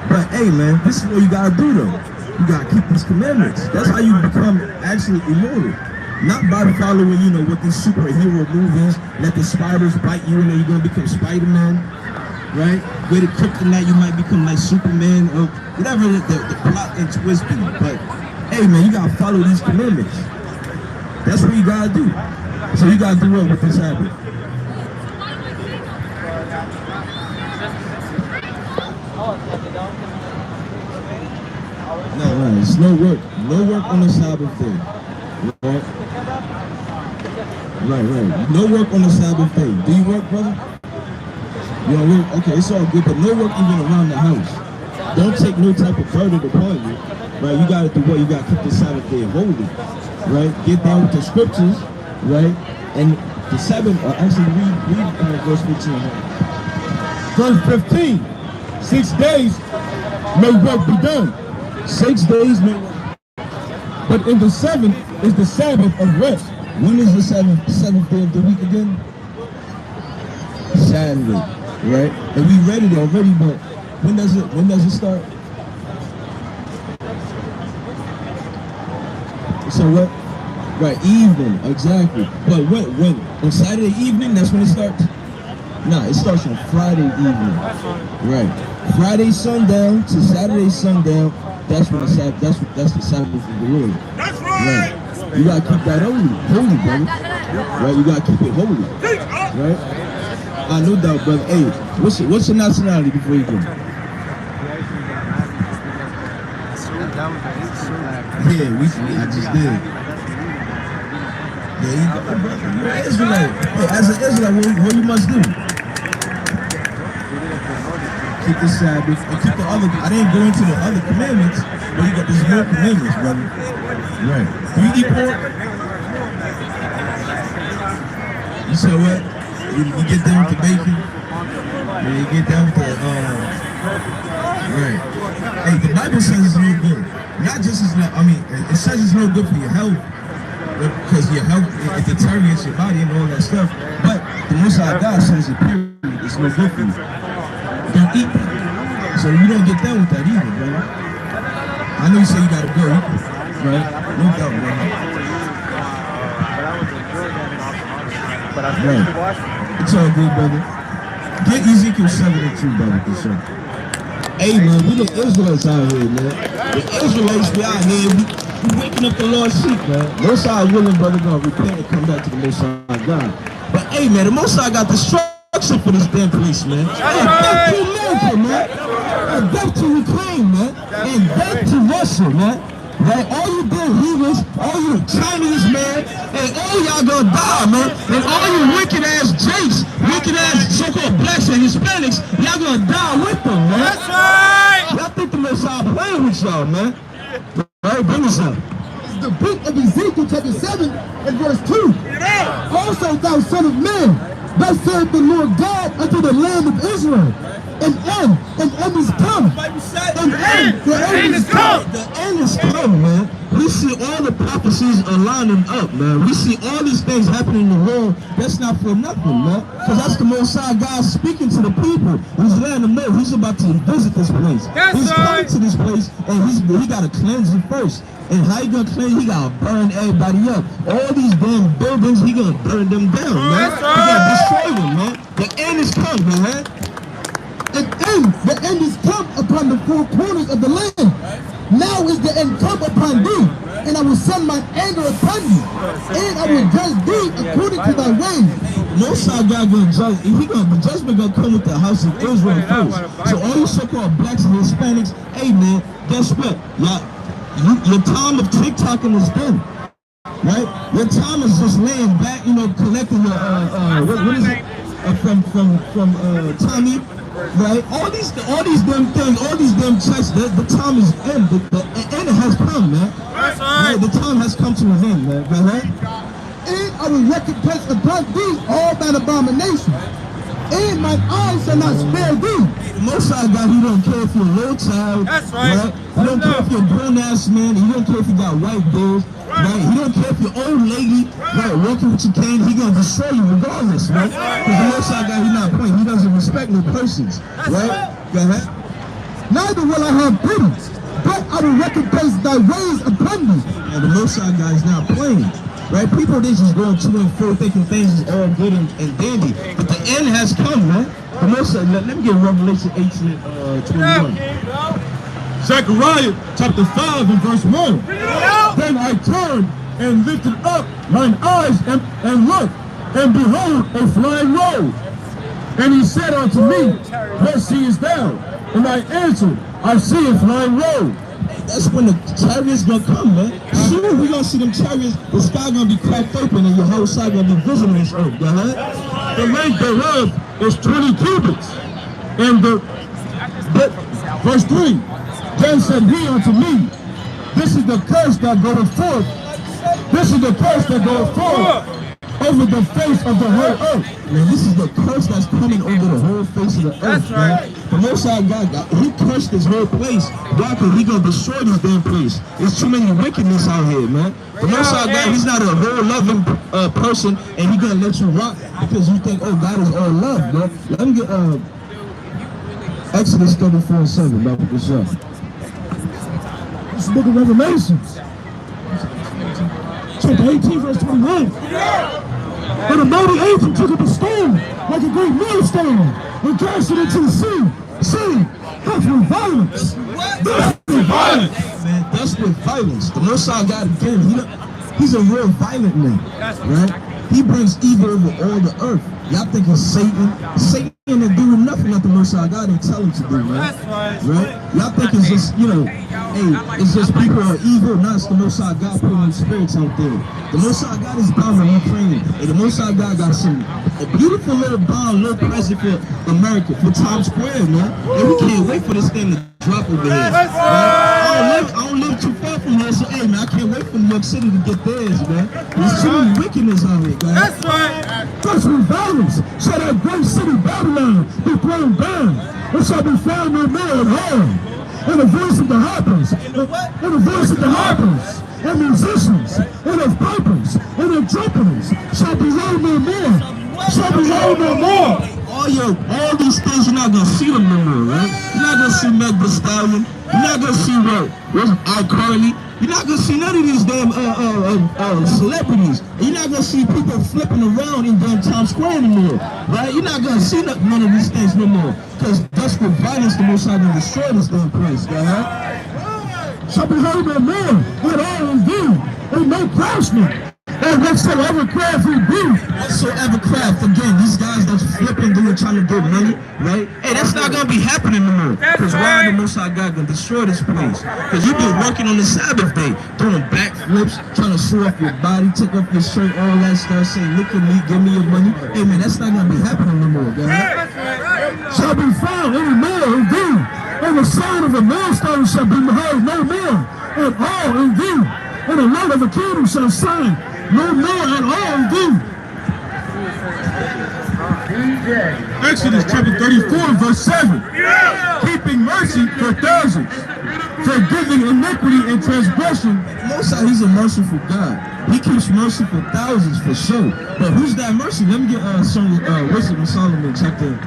But hey, man, this is what you gotta do, though. You gotta keep these commandments. That's how you become actually immortal. Not by following, you know, what these superhero movies, let the spiders bite you and then you're gonna become Spider-Man. Right? With the kryptonite, you might become like Superman or whatever the plot and twist be. But hey, man, you gotta follow these commandments. That's what you gotta do. So you gotta do what with this habit? No, it's no work. No work on the Sabbath day. Right? Right. No work on the Sabbath day. Do you work, brother? You don't work? Okay, it's all good, but no work even around the house. Don't take no type of burden upon you. Right? You gotta do what? You gotta keep the Sabbath day holy. Right? Get down with the scriptures, right? And the Sabbath, actually read verse 15. Verse 15. 6 days may work be done. 6 days may work. But in the seventh is the Sabbath of rest. When is the seventh day of the week again? Saturday, right? And we read it already, but when does it start? So what? Right, evening, exactly. But when on Saturday evening, that's when it starts? Nah, it starts on Friday evening. Right. Friday sundown to Saturday sundown. That's when that's the Sabbath of the Lord. That's right. You gotta keep that holy, brother. Right? You gotta keep it holy. Right? No doubt, brother. Hey, what's your nationality before you go? Yeah, I just did. Yeah, you're an Israelite. Hey, as an Israelite, what you must do? Keep the Sabbath and keep the other. I didn't go into the other commandments, but you got these more commandments, brother. Right. Do you eat pork? You said what? You get down with the bacon? Yeah, you get down with the right. Hey, the Bible says it's no good. Not just it's not. I mean, it says it's no good for your health, because your health it deteriorates your body and all that stuff. But the Most High God says it period. It's no good for you. Don't eat that. So you don't get done with that either, brother. I know you say you gotta go, right? No doubt, brother. Right. It's all good, brother. Get Ezekiel 7:2, brother, for sure. Hey, man, we the Israelites out here, man. The Israelites, we out here, we waking up the Lord's sheep, man. Most High willing, brother, gonna repent and come back to the Most High God. But hey, man, the Most High got the structure for this damn place, man. And back to America, man. And back to Ukraine, man. And back to Russia, man. Right? All you damn heathens, all you Chinese, man, and all y'all gonna die, man. And all you wicked ass Jakes, wicked ass so-called blacks and Hispanics, y'all gonna die with them, man. That's right! Y'all think the Most High playing with y'all, man. Right? Bring us up. The book of Ezekiel chapter 7 and verse 2. Also, thou son of man, thus saith the Lord God unto the land of Israel. An end is come. The end is come. The end is come, man. We see all the prophecies are lining up, man. We see all these things happening in the world. That's not for nothing, man. Because that's the Most High God speaking to the people. He's letting them know he's about to visit this place. He's coming to this place, and he got to cleanse it first. And how he gonna cleanse? He gotta burn everybody up. All these damn buildings, he gonna burn them down, man. He gotta destroy them, man. The end is come, man. The end is come upon the four corners of the land. Now is the end come upon thee, and I will send my anger upon you, and I will judge thee according to thy ways. Most High God gonna judge. The judgment gonna come with the house of Israel first. So all you so-called blacks and Hispanics, hey man, guess what? Your time of TikToking is done, right? Your time is just laying back, collecting your what is it from Tommy, right? All these damn things, all these damn checks. The time is end. The end has come, man. That's right. The time has come to an end, man. Right? And I will recompense upon thee all thine abominations, and mine eyes shall not spare thee. The Most High God, he don't care if you're a little child. That's right. He don't care if you're a grown-ass man. He don't care if you got white bills. Right? He don't care if you're old lady, right, walking with your cane. He gonna destroy you regardless, right? Because the Most High God, he not playing. He doesn't respect no persons, right? Go ahead. Neither will I have pity, but I will recompense thy ways upon thee. And the Most High God is not playing. Right? People, they just going to and fro thinking things is all good and dandy. But the end has come, man. The Most High, let me get Revelation 18:21. Zechariah chapter 5 and verse 1. Then I turned and lifted up mine eyes and looked, and behold, a flying roll. And he said unto me, what seest thou? And I answered, I see a flying roll. That's when the chariots gonna come, man. Soon we gonna see them chariots, the sky gonna be cracked open and your whole side gonna be visible this earth, you heard? The length thereof is 20 cubits. And verse 3, then said he unto me, this is the curse that goeth forth. This is the curse that goeth forth over the face of the whole earth. Man, this is the curse that's coming over the whole face of the earth, man. The Most High God, he cursed this whole place. God, because he gonna destroy this damn place. There's too many wickedness out here, man. The Most High God, he's not a whole loving person, and he gonna let you rock because you think, oh, God is all love, bro. Let me get Exodus 34:7, about this up. This is the book of Revelations. Chapter 18, verse 21. But a mighty angel took up a stone, like a great millstone, and cast it into the sea, saying, that's with violence. That's with violence. Man, that's with violence. The Most High God, again, he's a real violent man, right? He brings evil over all the earth. Y'all think of Satan. Satan ain't doing nothing that the Most High God didn't tell him to do, right? Right? Y'all think it's just, you know, hey, it's just people are evil. No, it's the Most High God putting them spirits out there. The Most High God is bound in Ukraine. And the Most High God got a beautiful little bomb, little present for America, for Times Square, man. And we can't wait for this thing to drop over here. Right? I don't live too far from here, so hey, man, I can't wait for New York City to get theirs, man. There's too many wickedness out here, guys. That's right. That's with violence. Shall that great city Babylon be thrown down? It shall be found no more at home. And the voice of the harpers, and the voice of the harpers, and musicians, and of pipers, and of trumpeters shall be heard no more. Shall be heard no more. All these things, you're not gonna see them no more, right? You're not gonna see Meg Thee Stallion. You're not gonna see iCarly. You're not gonna see none of these damn celebrities. You're not gonna see people flipping around in damn Times Square anymore, right? You're not gonna see none of these things no more, because that's what violence the Most High gonna destroy this damn place, right? Shall be heard no more, but all in view, and no craftsman. And whatsoever craft we be, whatsoever craft, again, these guys that's flipping, doing, trying to get money, right? Hey, that's not gonna be happening no more. Because why the Most High God gonna destroy this place? Because you've been working on the Sabbath day, doing backflips, trying to show off your body, take off your shirt, all that stuff, saying, look at me, give me your money. Hey man, that's not gonna be happening no more, guys. Shall be found any more indeed, and the sound of a millstone shall be heard no more, and all indeed, and the light of a kingdom shall shine no more at all indeed. Exodus chapter 34, verse 7. Keeping mercy for thousands, forgiving iniquity and transgression. Most High, he's a merciful God. He keeps mercy for thousands for sure. But who's that mercy? Let me get Wisdom of Solomon chapter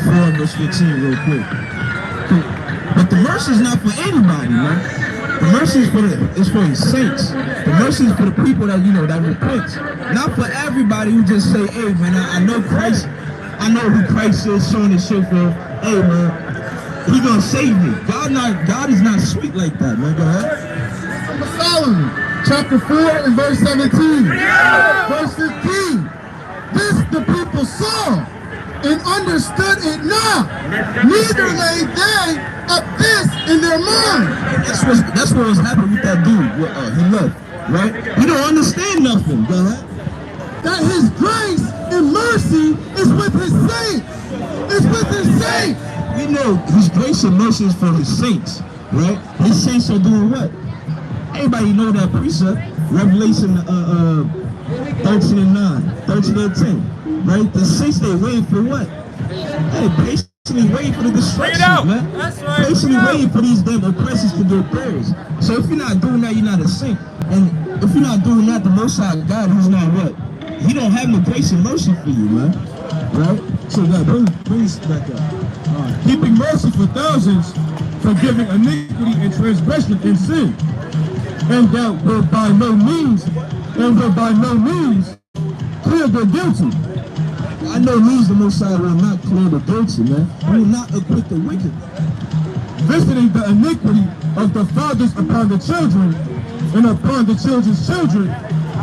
4, verse 15 real quick. But the mercy is not for anybody, man. The mercy is for his saints. The mercy is for the people that, you know, that repent. Not for everybody who just say, hey man, I know Christ, I know who Christ is, so on and so forth. Hey man, he gonna save me. God is not sweet like that, man. Go ahead. Solomon, chapter 4 and verse 17. Verse 15. This the people saw and understood it not, neither laid they up this in their mind. That's what was happening with that dude. He left, right? He don't understand nothing, God. That his grace and mercy is with his saints. It's with his saints. We know his grace and mercy is for his saints, right? His saints are doing what? Everybody know that precept, Revelation 13 and 9, 13 and 10, right? The saints, they waiting for what? Hey, patiently waiting for the destruction, man. That's right. Patiently waiting for these damn oppressors to do theirs. So if you're not doing that, you're not a saint. And if you're not doing that, the Most High God, who's not what? He don't have no grace and mercy for you, man. Right? So God, bring this back up. Keeping mercy for thousands, forgiving iniquity and transgression and sin. And that will by no means clear the guilty. I know means the Most High will not clear the guilty, man. He will not acquit the wicked. Visiting the iniquity of the fathers upon the children, and upon the children's children,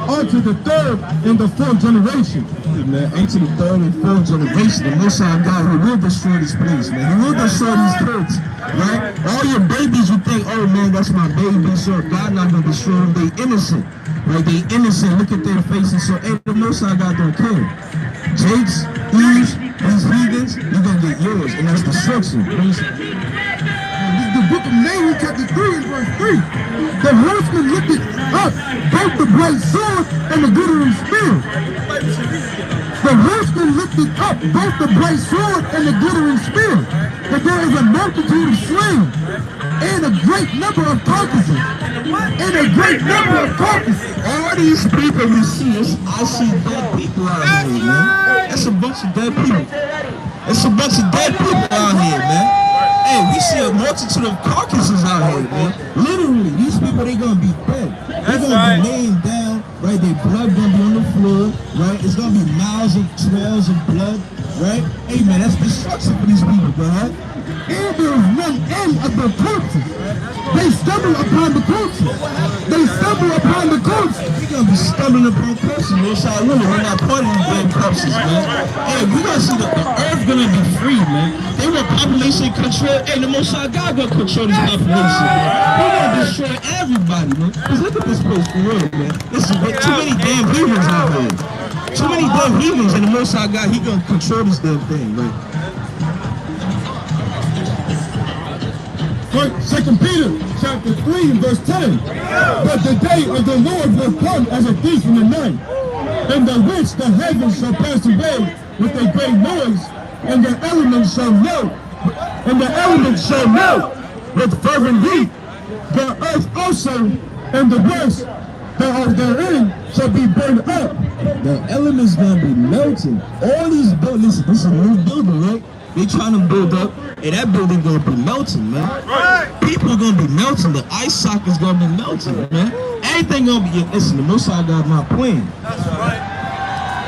unto the third and the fourth generation. Man, into the third and fourth generation, the Most High God who will destroy this place, man. He will destroy these kids, right? All your babies, you think, oh man, that's my baby, so God not gonna destroy them. They innocent, right? They innocent. Look at their faces. So, hey, the Most High God don't care. Jake's, Eve's, these heathens, you're gonna get yours, and that's destruction. The book of Nahum chapter 3 and verse 3. The horseman lifted up both the bright sword and the glittering spear. The horseman lifted up both the bright sword and the glittering spear. But there is a multitude of slain and a great number of carcasses. And a great number of carcasses. All these people you see, I see dead people out here, man. That's a bunch of dead people. It's a bunch of dead people out here, man. Hey, we see a multitude of carcasses out here, man. Literally, these people, they gonna be dead. They're gonna be laying down, right? Their blood gonna be on the floor, right? It's gonna be miles of trails of blood, right? Hey, man, that's destruction for these people, bro. And there is none end of the corpses. They stumble upon the corpses. They stumble upon the corpses. We gonna be stumbling upon corpses, man. So we're not part of these dead corpses, man. Hey, we gonna see the earth gonna be free, man. They want population control. Hey, the Most High God gonna control this population, man. We gonna destroy everybody, man. Cause look at this place for real, man. Listen, too many damn heathens out here. Too many damn heathens, and the Most High God, he gonna control this damn thing, man. 2 Peter chapter 3 and verse 10. But the day of the Lord will come as a thief in the night, in the which the heavens shall pass away with a great noise, and the elements shall melt, with fervent heat. The earth also and the works that are therein shall be burned up. The elements gonna be melting. All these buildings, this is a new building, right? They trying to build up, and that building gonna be melting, man. People gonna be melting. The ice sockets gonna be melting, man. Everything gonna be. Listen, the Most High God not playing.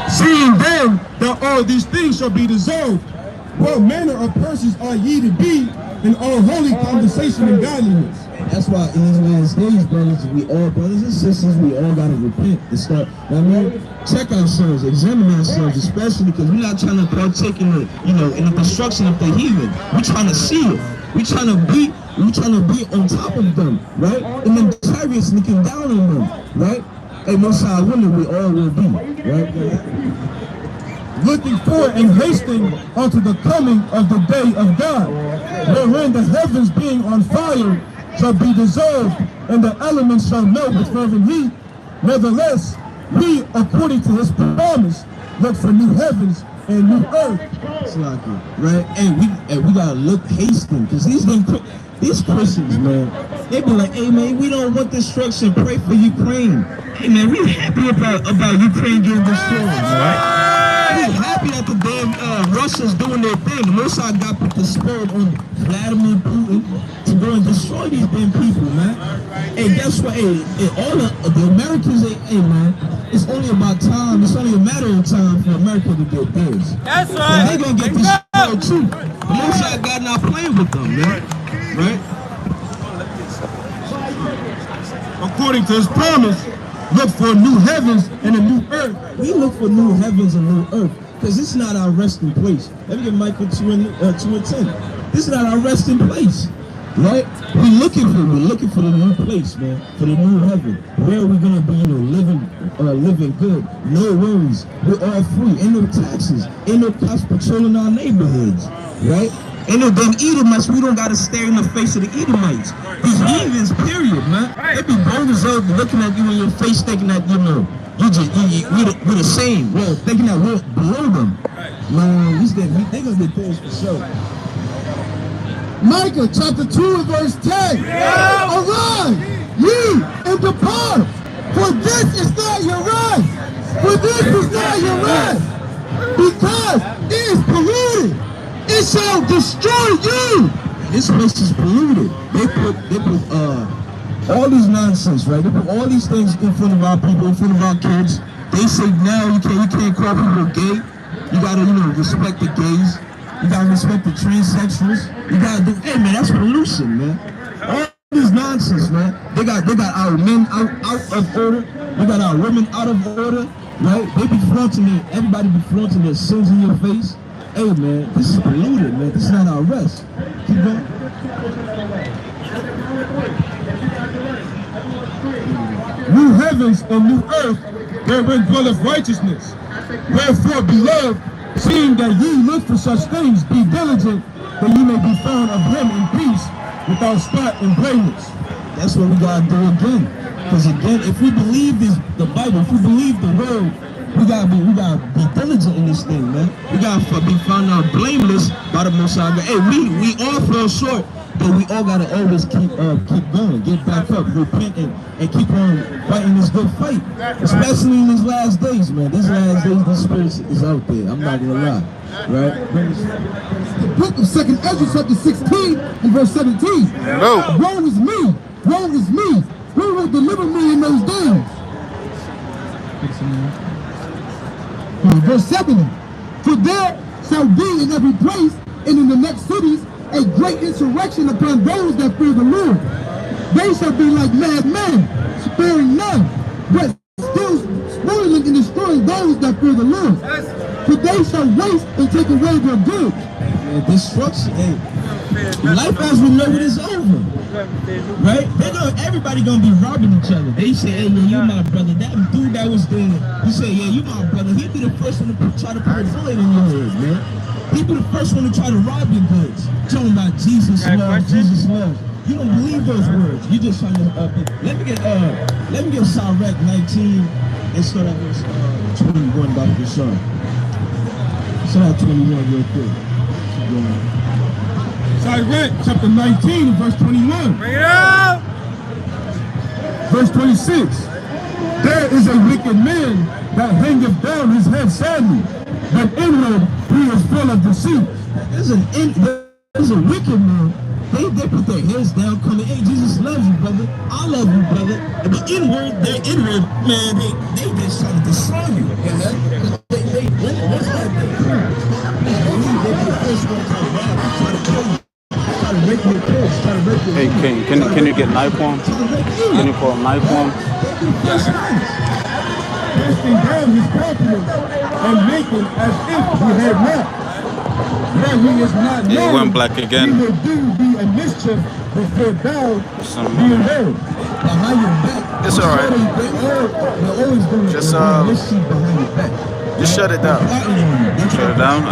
Seeing then that all these things shall be dissolved, what manner of persons are ye to be in all holy conversation and godliness? That's why in these last days, brothers, we all, brothers and sisters, we all gotta repent and start. I mean, check ourselves, examine ourselves, especially because we're not trying to partake in the, in the destruction of the heathen. We're trying to see it. We're trying to be on top of them, right? And then chariots looking down on them, right? Hey, Most High willing, we all will be, right? Looking forward and hasting unto the coming of the day of God, wherein the heavens being on fire shall be dissolved, and the elements shall melt with fervent heat. Nevertheless, we, according to his promise, look for new heavens and new earth. It's like it, right? And we gotta look hasting, because these Christians, man, they be like, hey man, we don't want destruction, pray for Ukraine. Hey man, we happy about Ukraine getting destroyed, right? We happy that the damn Russia's doing their thing. The Most High God put the spirit on Vladimir Putin to go and destroy these damn people, man. Hey, guess what? Hey, all the Americans, hey man, it's only about time. It's only a matter of time for America to get theirs. That's right. And they're gonna get destroyed too. The Most High God not playing with them, man. Right? According to his promise, look for new heavens and a new earth. We look for new heavens and new earth, because it's not our resting place. Let me get Micah 2 and 10. This is not our resting place, right? We're looking for the new place, man, for the new heaven, where we're gonna be, living good, no worries. We're all free, ain't no taxes, ain't no cops patrolling our neighborhoods, right? Ain't no damn Edomites. We don't gotta stare in the face of the Edomites. These heathens, period, man. They be bold as hell looking at you in your face, thinking that we're the same. Well, thinking that we're below them. Man, they gonna get theirs for sure. Micah chapter 2 and verse 10. Arise, ye, and depart, for this is not your rest. For this is not your rest, because it is polluted. It shall destroy you. This place is polluted. They put all these nonsense, right? They put all these things in front of our people, in front of our kids. They say now you can't call people gay. You gotta, respect the gays. You gotta respect the transsexuals. You gotta do, hey man, that's pollution, man. All this nonsense, man. They got our men out of order. We got our women out of order, right? They be flaunting it. Everybody be flaunting their sins in your face. Hey, man, this is polluted, man. This is not our rest. Keep going. New heavens and new earth, wherein dwelleth righteousness. Wherefore, beloved, seeing that ye look for such things, be diligent that ye may be found of him in peace, without spot and blameless. That's what we gotta do again. Because again, if we believe the Bible, if we believe the word, we gotta be diligent in this thing, man. We gotta be found out blameless by the Most High God. Hey, we all fall short, but we all gotta always keep going, get back up, repent, and keep on fighting this good fight. Especially in these last days, man. These last days, the spirit is out there. I'm not gonna lie, right? The book of 2nd Ezra, chapter 16 and verse 17. Hello. Woe is me, woe is me. Who will deliver me in those days? Verse 70. For there shall be in every place and in the next cities a great insurrection upon those that fear the Lord. They shall be like madmen, sparing none, but still spoiling and destroying those that fear the Lord. For they shall waste and take away their goods. Destruction, hey. Life as we know it is over. Right? Everybody gonna be robbing each other. They say, hey, yeah, you my brother. That dude that was there, you say, yeah, you my brother. He'd be the first one to try to put a bullet in your head, man. He'd be the first one to try to rob your goods. Talking about Jesus loves, Jesus loves. You don't believe those words. You just trying to let me get Sirach 19 and start at verse 21 about the son. Start at 21 real quick. Sirach chapter 19 verse 21. Bring it out. Verse 26. There is a wicked man that hangeth down his head sadly, but inward he is full of deceit. There's a wicked man. They put their heads down, coming, hey, Jesus loves you, brother. I love you, brother. But inward, man, they just trying to destroy you. What's that thing? They be the first one to rob you, try to kill you. Hey, can you get knife form? Can you call knife form? Casting down his countenance and making as if he had not. Where he is not known, He went black again. He will do thee a mischief before thou being heard. Behind your back. It's all right. They're always doing Just, mischief behind your back. Just shut it down. Shut it down?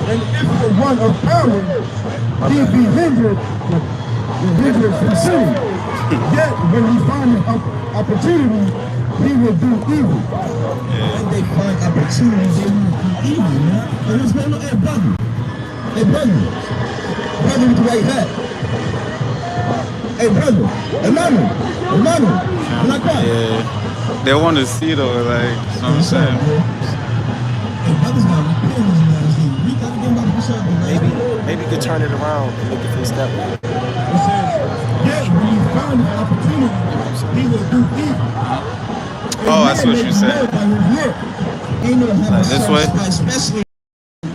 And if the one of power he be hindered from sinning, yet when he finds opportunity, he will do evil. When they find opportunity, they will do evil, man. And what's going on? Hey, brother. Brother with the white hat. Hey, brother. Emmanuel. I'm not that. Yeah. They want to see though, like, you know what I'm saying? Hey, brothers got to repent these last days. We got to get back to the shop. Maybe you could turn it around and make it face that way. It says, yet when he found an opportunity, he will do evil. Oh, that's what you said. Like this way? Especially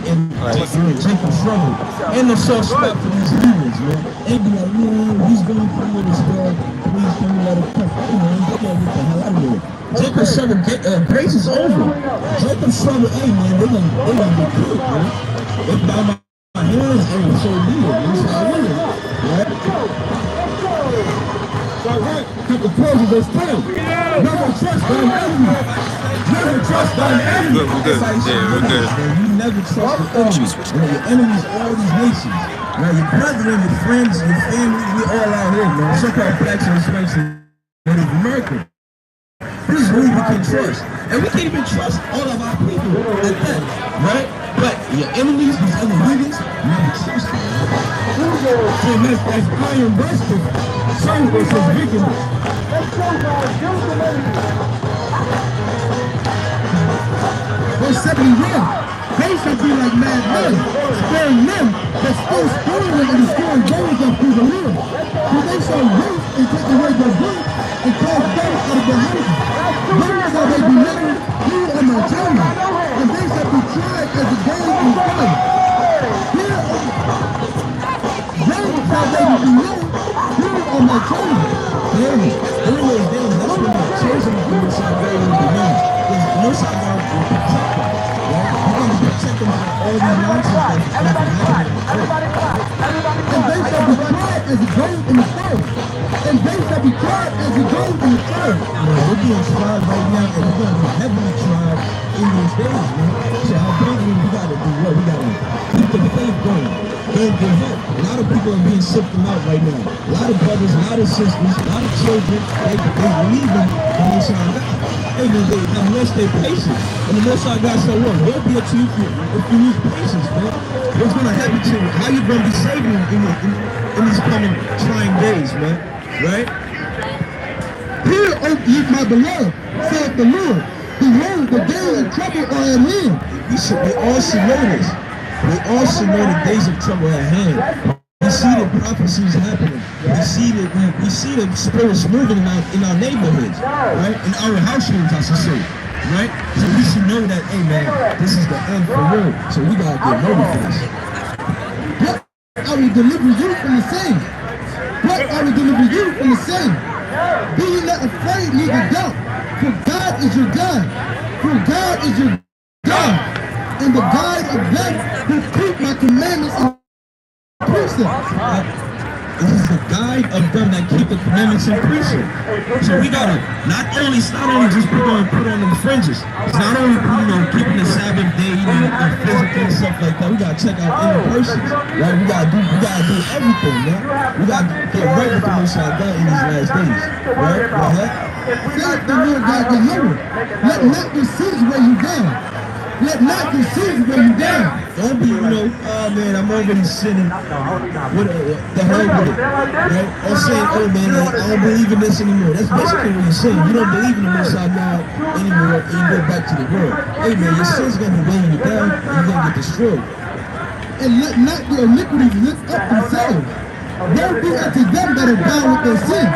in Jacob's trouble. And the suspect for these demons, man. They be like, man, he's going through with his dog. Please can we let him come? Hey, man, they gotta get the hell out of here. Jacob's trouble, grace is over. Jacob's trouble, hey, man, they gonna get killed, man. They bow my hands and so be it, man. So I win it, right? Chapter 12, verse 10. Never trust thine enemy. Never trust thine enemy. We're good. Yeah, we're good. You never trust your enemies. Your enemies, all these nations. Now your brethren, your friends, your family, we all out here, man. So-called blacks and Hispanics and Native American. This is who we can trust. And we can't even trust all of our people at that, right? But your enemies, these other niggas, you never trust them. So as iron rusted, so was his wickedness. Verse 71. They shall be like madmen, sparing men, but still spoiling and destroying those that fear the Lord. For they shall waste and take away their goods and cast them out of their houses. Then shall they be living here on my children, and they shall be tried as a game in fire. Then shall they be living here on my children. Anyways, that's what man, we're being tried right now, and we're going to be heavily tried in these days, man. So I think we got to do what? We got to keep the faith going. Don't give up. A lot of people are being sifted out right now. A lot of brothers, a lot of sisters, a lot of children, they believe in the Most High God. Hey, man, they have lost their patience. And the Most High God said, look, they'll be up to you if you lose patience, man. What's going to happen to you? How you going to be saving in these coming trying days, man? Right? Hear, O ye my beloved, saith the Lord. Behold, the day of trouble are at hand. We all should know this. We all should know the days of trouble at hand. We see the prophecies happening. We see the spirits moving in our neighborhoods, right? In our households, I should say, right? So we should know that, hey man, this is the end for real. So we gotta get notified. What I will deliver you from the same. What I will deliver you from the same. Be ye not afraid, neither doubt. For God is your God. For God is your God. And the guide of them who keep my commandments and precepts. This is the guide of them that keep the commandments and precepts. So we gotta it's not only just put on them fringes. It's not only keeping the Sabbath day, and physical and stuff like that. We gotta check out inner persons, right? We gotta do everything, man. We gotta get right with the Most High God in these last days, right? Go ahead. Saith the Lord God Jehovah, let not your sins weigh you down. Let not your sins weigh you down. Don't be, oh man, I'm already sinning. What the hell with it, right? Or saying, oh man, I don't believe in this anymore. That's basically what you're saying. You don't believe in the Most High God anymore, and you go back to the world. Hey man, your sins gonna be weighing you down, and you're gonna get destroyed. And let not your iniquities lift up themselves. Woe be unto them that are bound with their sins,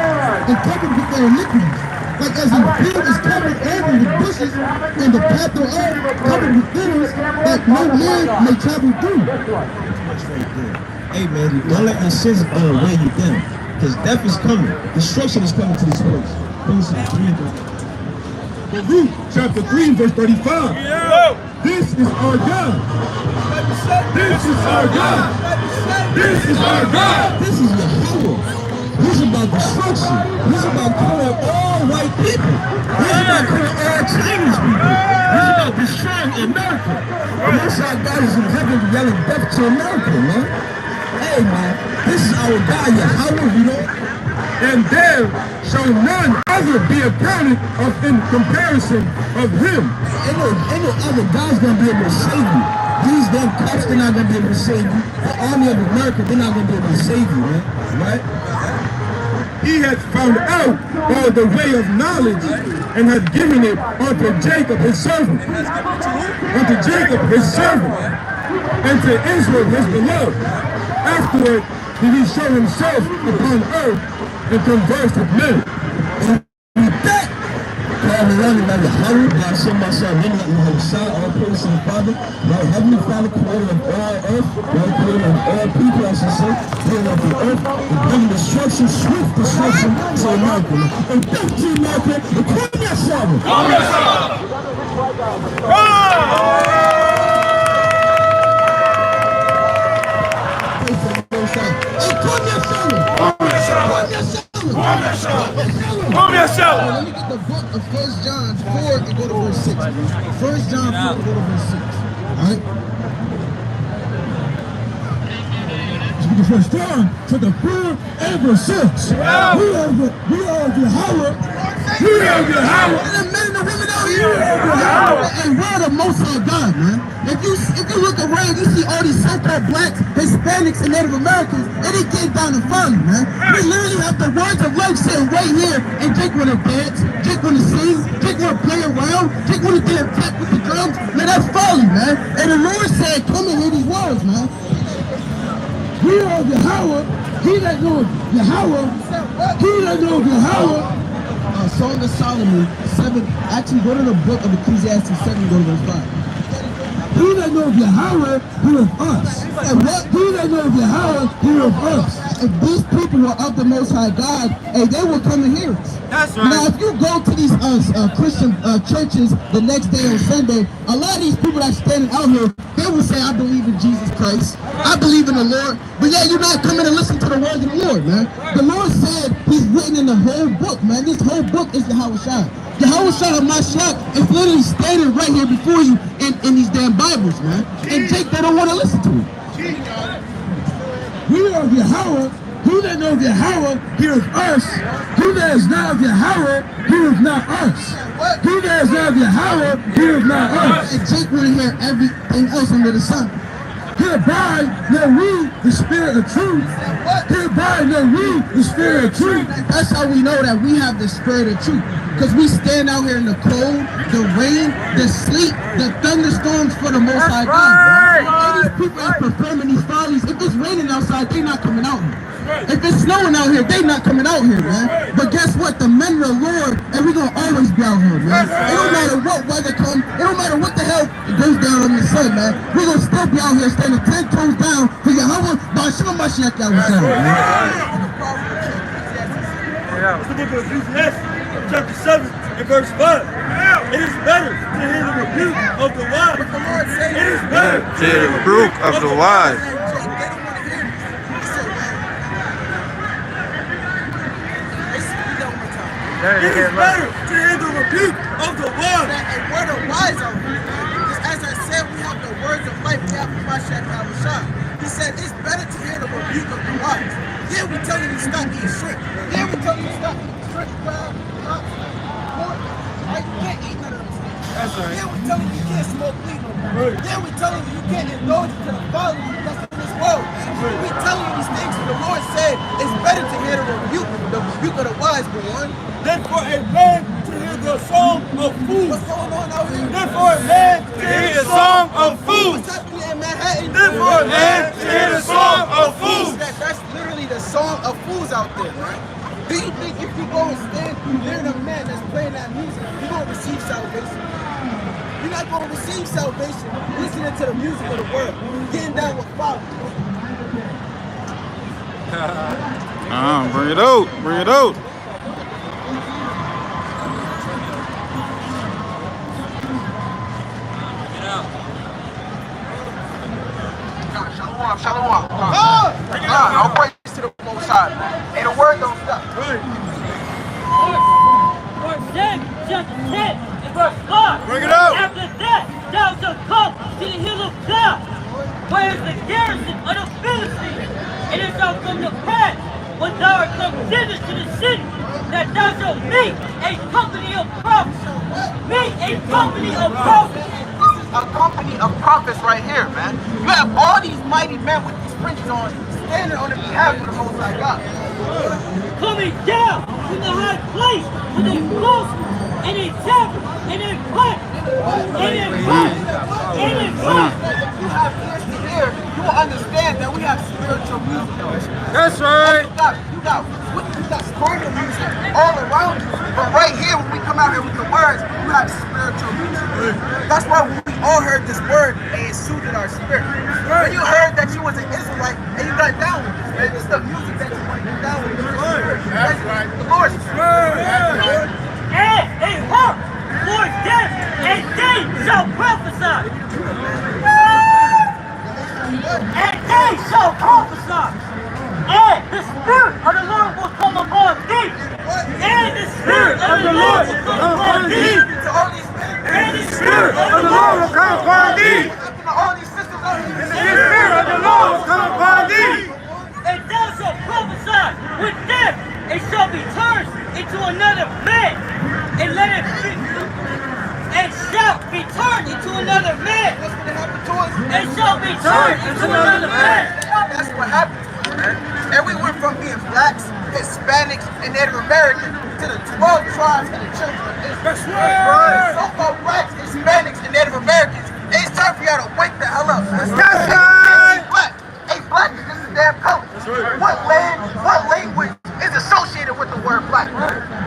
and covered with their iniquities. Like as a field is covered over with bushes, and the path thereof covered with thorns, that no man may travel through. That's right there. Hey man, don't let your sins weigh you down, because death is coming. Destruction is coming to this place. Luke chapter 3, verse 35. This is our God. This is our God. This is our God. This is Yahweh. He's about destruction. He's about killing all white people. He's about killing all Chinese people. He's about destroying America. The Most High God is in heaven yelling death to America, man. Hey, man, this is our God, Yahweh, And there shall none other be accounted of in comparison of him. Ain't no other God's gonna be able to save you. These damn cops, they're not gonna be able to save you. The army of America, they're not gonna be able to save you, man. Right? He hath found out all the way of knowledge and hath given it unto Jacob his servant. Unto Jacob his servant. And to Israel his beloved. Afterward did he show himself upon earth and converse with men. With that, God send my son, all praise to the Father, my heavenly Father, creator of all earth, creator of all people, I should say, creator of the earth, and bring destruction, swift destruction to America. And back to America, and come your son. Let me get the book of 1 John 4 and go to verse 6. 1 John 4 and go to verse 6. Alright? First John chapter 4 and verse 6. We are Yahweh. We are Yahweh. And the men and the women out here, and we're the Most High God, man. If you look around, you see all these so-called blacks, Hispanics, and Native Americans, and it came down to folly, man. We literally have the words of life sitting right here, and Jake wanna dance, Jake wanna sing, Jake wanna play around, Jake wanna get attacked with the drums. Man, that's folly, man. And the Lord said, come and hear these words, man. We are Yahweh. He that knows Yahweh. He that knows Yahweh. Song of Solomon 7. Actually, go to the book of Ecclesiastes 7, go to verse 5. He that knows Yahweh, heareth us. And what? He that knows Yahweh, heareth us. If these people were of the Most High God, hey, they will come and hear us. That's right. Now, if you go to these Christian churches the next day on Sunday, a lot of these people that's standing out here, they will say, I believe in Jesus Christ. I believe in the Lord. But yeah, you're not coming to listen to the words of the Lord, man. The Lord said he's written in the whole book, man. This whole book is the Yahawashi. The Yahawashi of Mashiach is literally standing right here before you in these damn Bibles, man. And Jake, they don't want to listen to it. We are of Yahweh. He that knows Yahweh heareth us. He that is not of Yahweh heareth not us. He that is not of Yahweh heareth not us. And Jake want to hear everything else under the sun. Hereby know we the spirit of truth. Hereby know we the spirit of truth. That's how we know that we have the spirit of truth. Because we stand out here in the cold, the rain, the sleet, the thunderstorms for the Most High God. All these people are performing these follies. If it's raining outside, they not coming out here. If it's snowing out here, they not coming out here, man. But guess what? The men of the Lord, and we gonna always be out here, man. It don't matter what weather comes. It don't matter what the hell goes down on the sun, man. We gonna still be out here standing 10 toes down for Yahweh, Ba'ashim Mashiach Yahushua, man. It's the book of Ecclesiastes, chapter 7 and verse 5. It is better to hear the rebuke of the wise. It is better to hear the rebuke of the wise. It is better to hear the rebuke of the wise. And we're the wise out here. Because as I said, we have the words of life. We have the Mashiach Yahushua. He said it's better to hear the rebuke of the wise. Yeah, we telling you stop eating shrimp. Yeah, we telling you stop eating shrimp, crab, lobster, pork. Right? You can't eat none of those things. That's right. Yeah, we telling you you can't smoke weed no more. Yeah, we telling you you can't indulge to the folly that's in this world. We telling you these things, and the Lord said it's better to hear the rebuke of the wise, but one. Than for a man to hear the song of fools. What's going on out here? Than for a man to hear the song of fools. What's happening in Manhattan? Than for a man to hear the song of fools. That's literally the song of fools out there, right? Do you think if you go and stand near the man that's playing that music, you're going to receive salvation? You're not going to receive salvation listening to the music of the world, getting down with folly. Bring it out. Bring it out. Shalom. I'll praise to the Most High. And the word don't stop. Verse 6, chapter 10, and verse 5. Bring it out. After that, thou shalt come to the hill of God, where is the garrison of the Philistines. And it shall come to pass, when thou art come thither to the city, that thou shalt meet a company of prophets. Meet a company of prophets. A company of prophets right here, man. You have all these mighty men with these fringes on, standing on the behalf of the Most High God. Coming down from the high place with a cloak and a tablet and a pipe and a pipe and a pipe. If you have ears to hear, you will understand that we have spiritual music. That's right. You got spiritual music all around you. But right here, when we come out here with the words, you have spiritual music. That's why when we all heard this word, and it soothed our spirit. When you heard that you was an Israelite, and you got down with this, man, this is the music that you want to get down with. That's right. The Lord's spirit. And a harp for them, and they shall prophesy. And they shall prophesy. And the Spirit of the Lord will come upon thee. And the Spirit of the Lord will come upon thee. And the Spirit of the Lord will come upon thee. And the Spirit of the Lord will come upon thee. And thou shalt prophesy with them, and shall be turned into another man. And let it be. And shall be turned into another man. And shall be turned into another man. That's what happened to us, man. And we went from being blacks, Hispanics, and Native Americans to the 12 tribes and the children of Israel. That's right. So-called blacks, Hispanics, and Native Americans. It's time for y'all to wake the hell up. That's right. Hey, black is just a damn color. What land, what language is associated with the word black?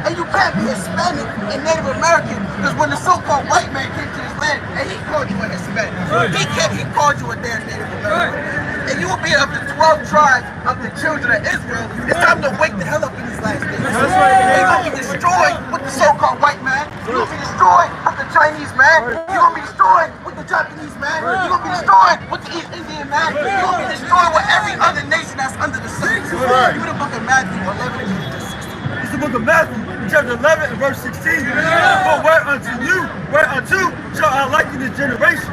And you can't be Hispanic and Native American because when the so-called white man came to this land and he called you a Hispanic, he called you a damn Native American. And you will be of the 12 tribes of the children of Israel. It's time to wake the hell up in these last days. That's right. You're going to be destroyed with the so-called white man. You're going to be destroyed with the Chinese man. You're going to be destroyed with the the Japanese, man. You're gonna be destroyed with the East Indian, man. You're gonna be destroyed with every other nation that's under the sun. Give me the book of Matthew 11 and 16. It's the book of Matthew, chapter 11 and verse 16. For whereunto shall I liken this generation?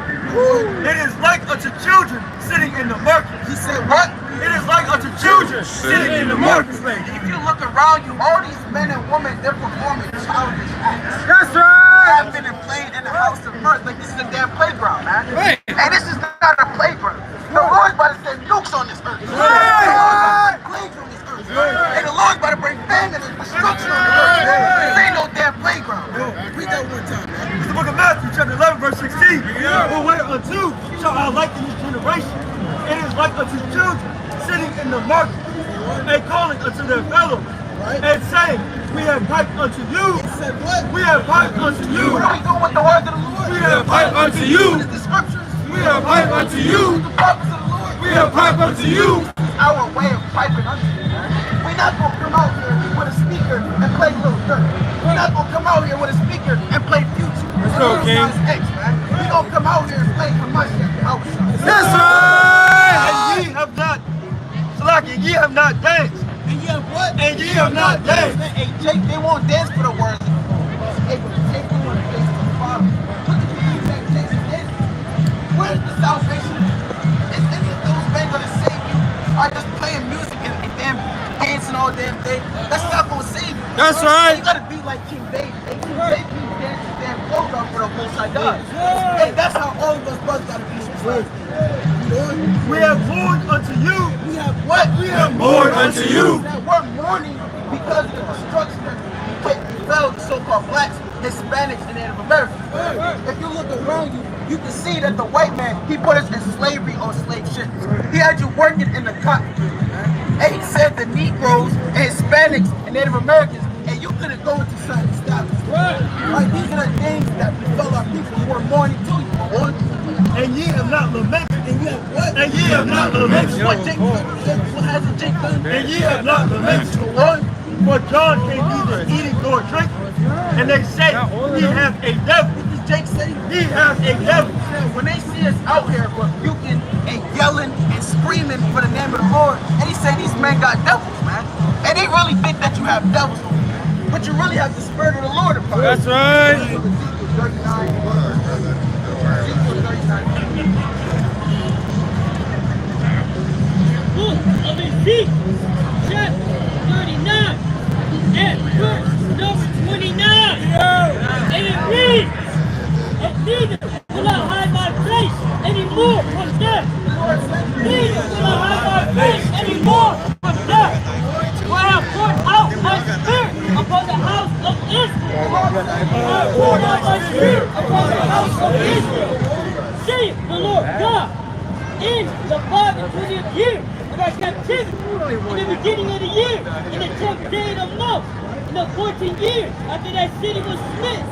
It is like unto children sitting in the market. He said what? It is like unto children sitting in the marketplace. If you look around you, all these men and women, they're performing childish acts. That's right. Laughing and playing in the house of mirth like this is a damn playground, man. Right. And this is not a playground. The Lord's about to send nukes on this earth. The Lord's about to plagues on this earth. And the Lord's about to bring famine and destruction on the earth. This ain't no damn playground. Read that one time, man. It's the book of Matthew, chapter 11, verse 16. For whereunto shall I liken this generation? It is like unto children sitting in the market and calling unto their fellows and saying, we have piped unto you. Said what? We have piped unto you. What are we doing with the words of the Lord? We have piped unto you. What is the scriptures? We have piped unto you. The purpose of the Lord. We have piped unto you. Our way of piping unto you, man. We're not gonna come out here with a speaker and play Lil Durk. We're not gonna come out here with a speaker and play Future. Let's go, King. We're gonna come out here and play for my shit. That's right. And ye have not, Salaki, ye have not danced. And you have what? And ye have not danced. Hey, Jake, they won't dance for the words. Hey, but Jake, they want to dance for the Father. Look at the things that Jake's dancing. Where's the salvation? Is any of those men gonna save you? Are just playing music and damn dancing all damn day? That's not gonna save you. That's right. You gotta be like King David. Hey, King David danced his damn clothes off for the Most High God. Hey, that's how all of us brothers gotta be. We have mourned unto you. We have what? We have mourned unto you. That we're mourning because of the destruction that befell the so-called blacks, Hispanics, and Native Americans. If you look around you, you can see that the white man, he put us in slavery on slave ships. He had you working in the cotton. And he said the Negroes, and Hispanics, and Native Americans, and you couldn't go into certain establishments. Right? These are the things that befell our people who were mourning to you, Lord. And ye have not lamented. And you have what? And ye have not lamented. What Jake done? What hasn't Jake done? And ye have not lamented. For John came neither eating nor drinking. And they say he hath a devil. What does Jake say? He hath a devil. When they see us out here rebuking and yelling and screaming for the name of the Lord, and he say these men got devils, man. And they really think that you have devils, but you really have the Spirit of the Lord upon you. That's right. Book of Ezekiel, chapter 39, and verse number 29. And it reads, and neither will I hide my face anymore from them. Neither will I hide my face anymore from them. For I have poured out my spirit upon the house of Israel. I have poured out my spirit upon the house of Israel. Saith the Lord God, in the 520th year of our captivity, in the beginning of the year, in the 10th day of the month, in the 14th year after that city was smitten,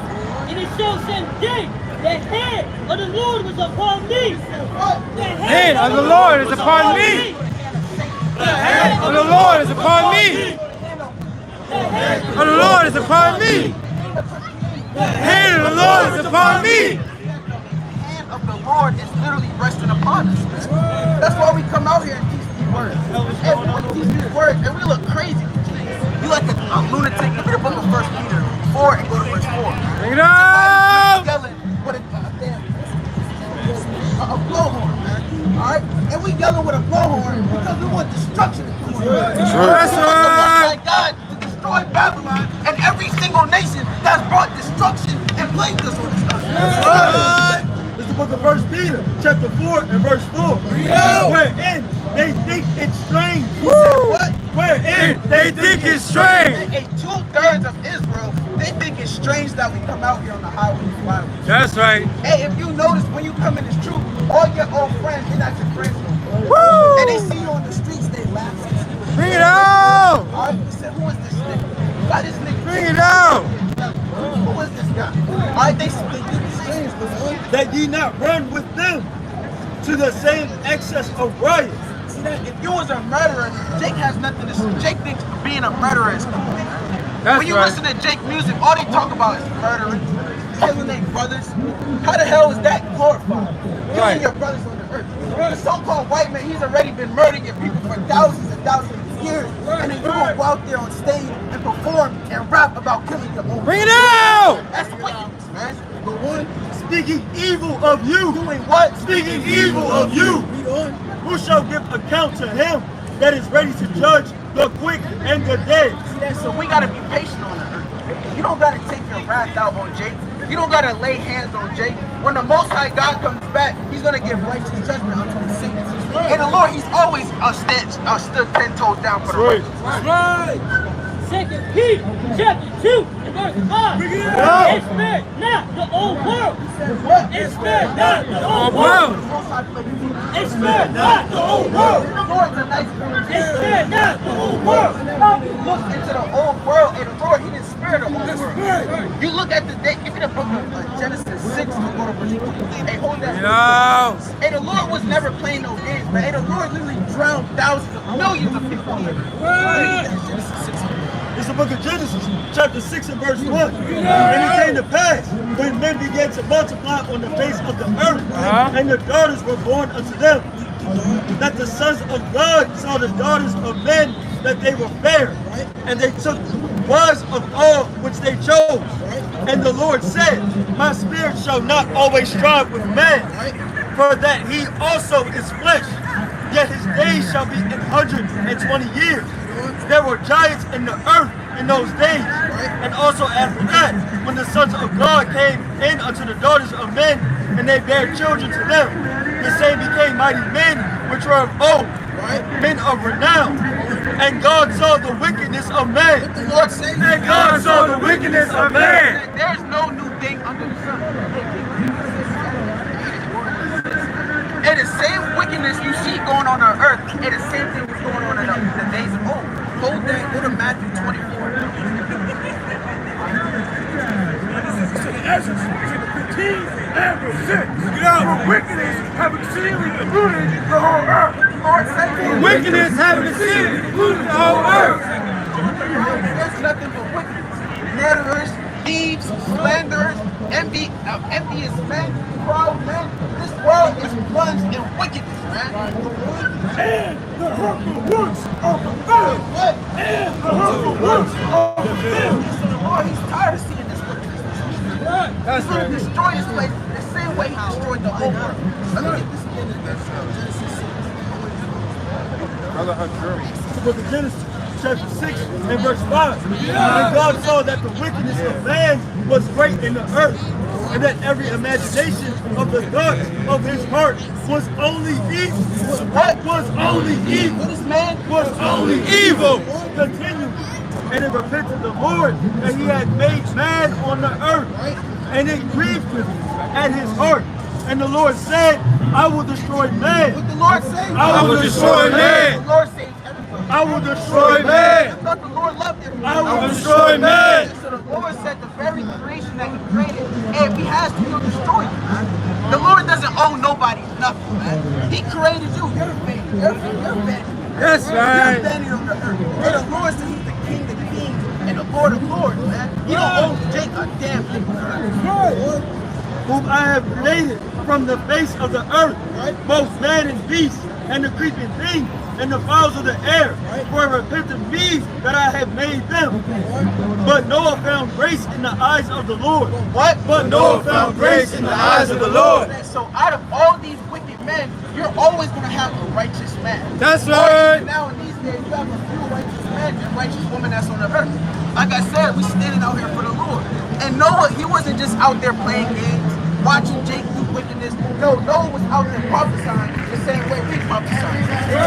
in the same day, the hand of the Lord was upon me. The hand of the Lord is upon me. The hand of the Lord is upon me. The hand of the Lord is upon me. The hand of the Lord is upon me. Of the Lord is literally resting upon us. That's why we come out here and teach these words. And we teach these words and we look crazy. You like a lunatic. Give me the book of 1 Peter 4 and go to verse 4. Bring it up! Yelling with a blowhorn, man. Alright? And we yelling with a blowhorn because we want destruction to come on. That's right. Like God to destroy Babylon and every single nation that's brought destruction and plagued us on this earth. That's right. It's the book of 1 Peter, chapter 4 and verse 4. Wherein they think it's strange. What? Wherein they think it's strange. Hey, 2/3 of Israel, they think it's strange that we come out here on the highway and byways. That's right. Hey, if you notice when you come in this troop, all your old friends, they're not your friends no more. And they see you on the streets, they laugh. Bring it out! Alright, they said, who is this nigga? Why this nigga? Bring it out! Who is this guy? Alright, they think it's strange, but That ye not run with them to the same excess of riot. see that if you was a murderer, Jake has nothing to say. Jake thinks being a murderer is cool. That's When you right. listen to Jake music, all they talk about is murdering, killing their brothers. How the hell is that glorified? Killing your brothers on the earth. The so-called white man, he's already been murdering your people for thousands and thousands of years. And then you will go out there on stage and perform and rap about killing your own. Bring it out! That's wickedness, man. The one speaking evil of you. Doing what? Speaking evil of you. Who shall give account to him that is ready to judge the quick and the dead? So we gotta be patient on the earth. You don't gotta take your wrath out on Jake. You don't gotta lay hands on Jake. When the Most High God comes back, he's gonna give righteous judgment unto the sinners. And the Lord, he's always stood 10 toes down for the righteous. That's right. 2 Peter chapter 2 and verse 5. And spare not the old world. And spare not the old world. And spare not the old world. The Lord's a nice God. And spare not the old world. Look into the old world, and the Lord, he didn't spare the old world. You look at the day, give me the book of Genesis 6, and go to verse 20. Hey, hold that. Hey, the Lord was never playing no games, man. Hey, the Lord literally drowned thousands of millions of people. Genesis 6. It's the book of Genesis, chapter 6 and verse 1. And it came to pass, when men began to multiply on the face of the earth, and the daughters were born unto them, that the sons of God saw the daughters of men, that they were fair, and they took wives of all which they chose. And the Lord said, my spirit shall not always strive with man, for that he also is flesh, yet his days shall be 120 years. There were giants in the earth in those days, and also after that, when the sons of God came in unto the daughters of men, and they bare children to them, the same became mighty men, which were of old, men of renown. And God saw the wickedness of man. The Lord said, And God saw the wickedness of man. there's no new thing under the sun. And the same wickedness you see going on earth, and the same thing was going on in the days of old. Hold that, go to Matthew 24. Ezra 15 and verse 6. For wickedness have exceedingly polluted the whole earth. Lord said, Wickedness have exceedingly polluted the whole earth. there's nothing but wickedness. Murderers, thieves, slanderers, envious men, proud men. This world is plunged in wickedness, man. And the hurtful works of the filth. What? And the hurtful works of the filth. So the Lord, he's tired of seeing this wickedness. He's going to destroy this place the same way he destroyed the whole world. Let me get this again in Genesis 6. The book of Genesis, chapter 6 and verse 5. And God saw that the wickedness of man was great in the earth, and that every imagination of the thoughts of his heart was only evil. What was only evil? This man Was only evil. Continually. And it repented the Lord that he had made man on the earth, and it grieved him at his heart. And the Lord said, I will destroy man. What the Lord say? I will destroy man. The Lord saves everybody. I will destroy man. But the Lord loved everybody. I will destroy man. So the Lord said the very creation that he created, and he has to destroy you, man. The Lord doesn't owe nobody nothing, man. He created you. You're vanity. You're vanity. That's right. You're vanity on the earth. And the Lord said he's the King of kings and the Lord of lords, man. You don't owe Jake a damn thing. Whom I have created from the face of the earth, both man and beast, and the creeping things, and the fowls of the air, for it repented me that I have made them. But Noah found grace in the eyes of the Lord. What? But Noah found grace in the eyes of the Lord. So out of all these wicked men, you're always going to have a righteous man. That's Or right. even now in these days, you have a few righteous men and righteous women that's on the earth. Like I said, we're standing out here for the Lord. And Noah, he wasn't just out there playing games, watching Jake do wickedness. No, Noah was out there prophesying the same way we prophesy.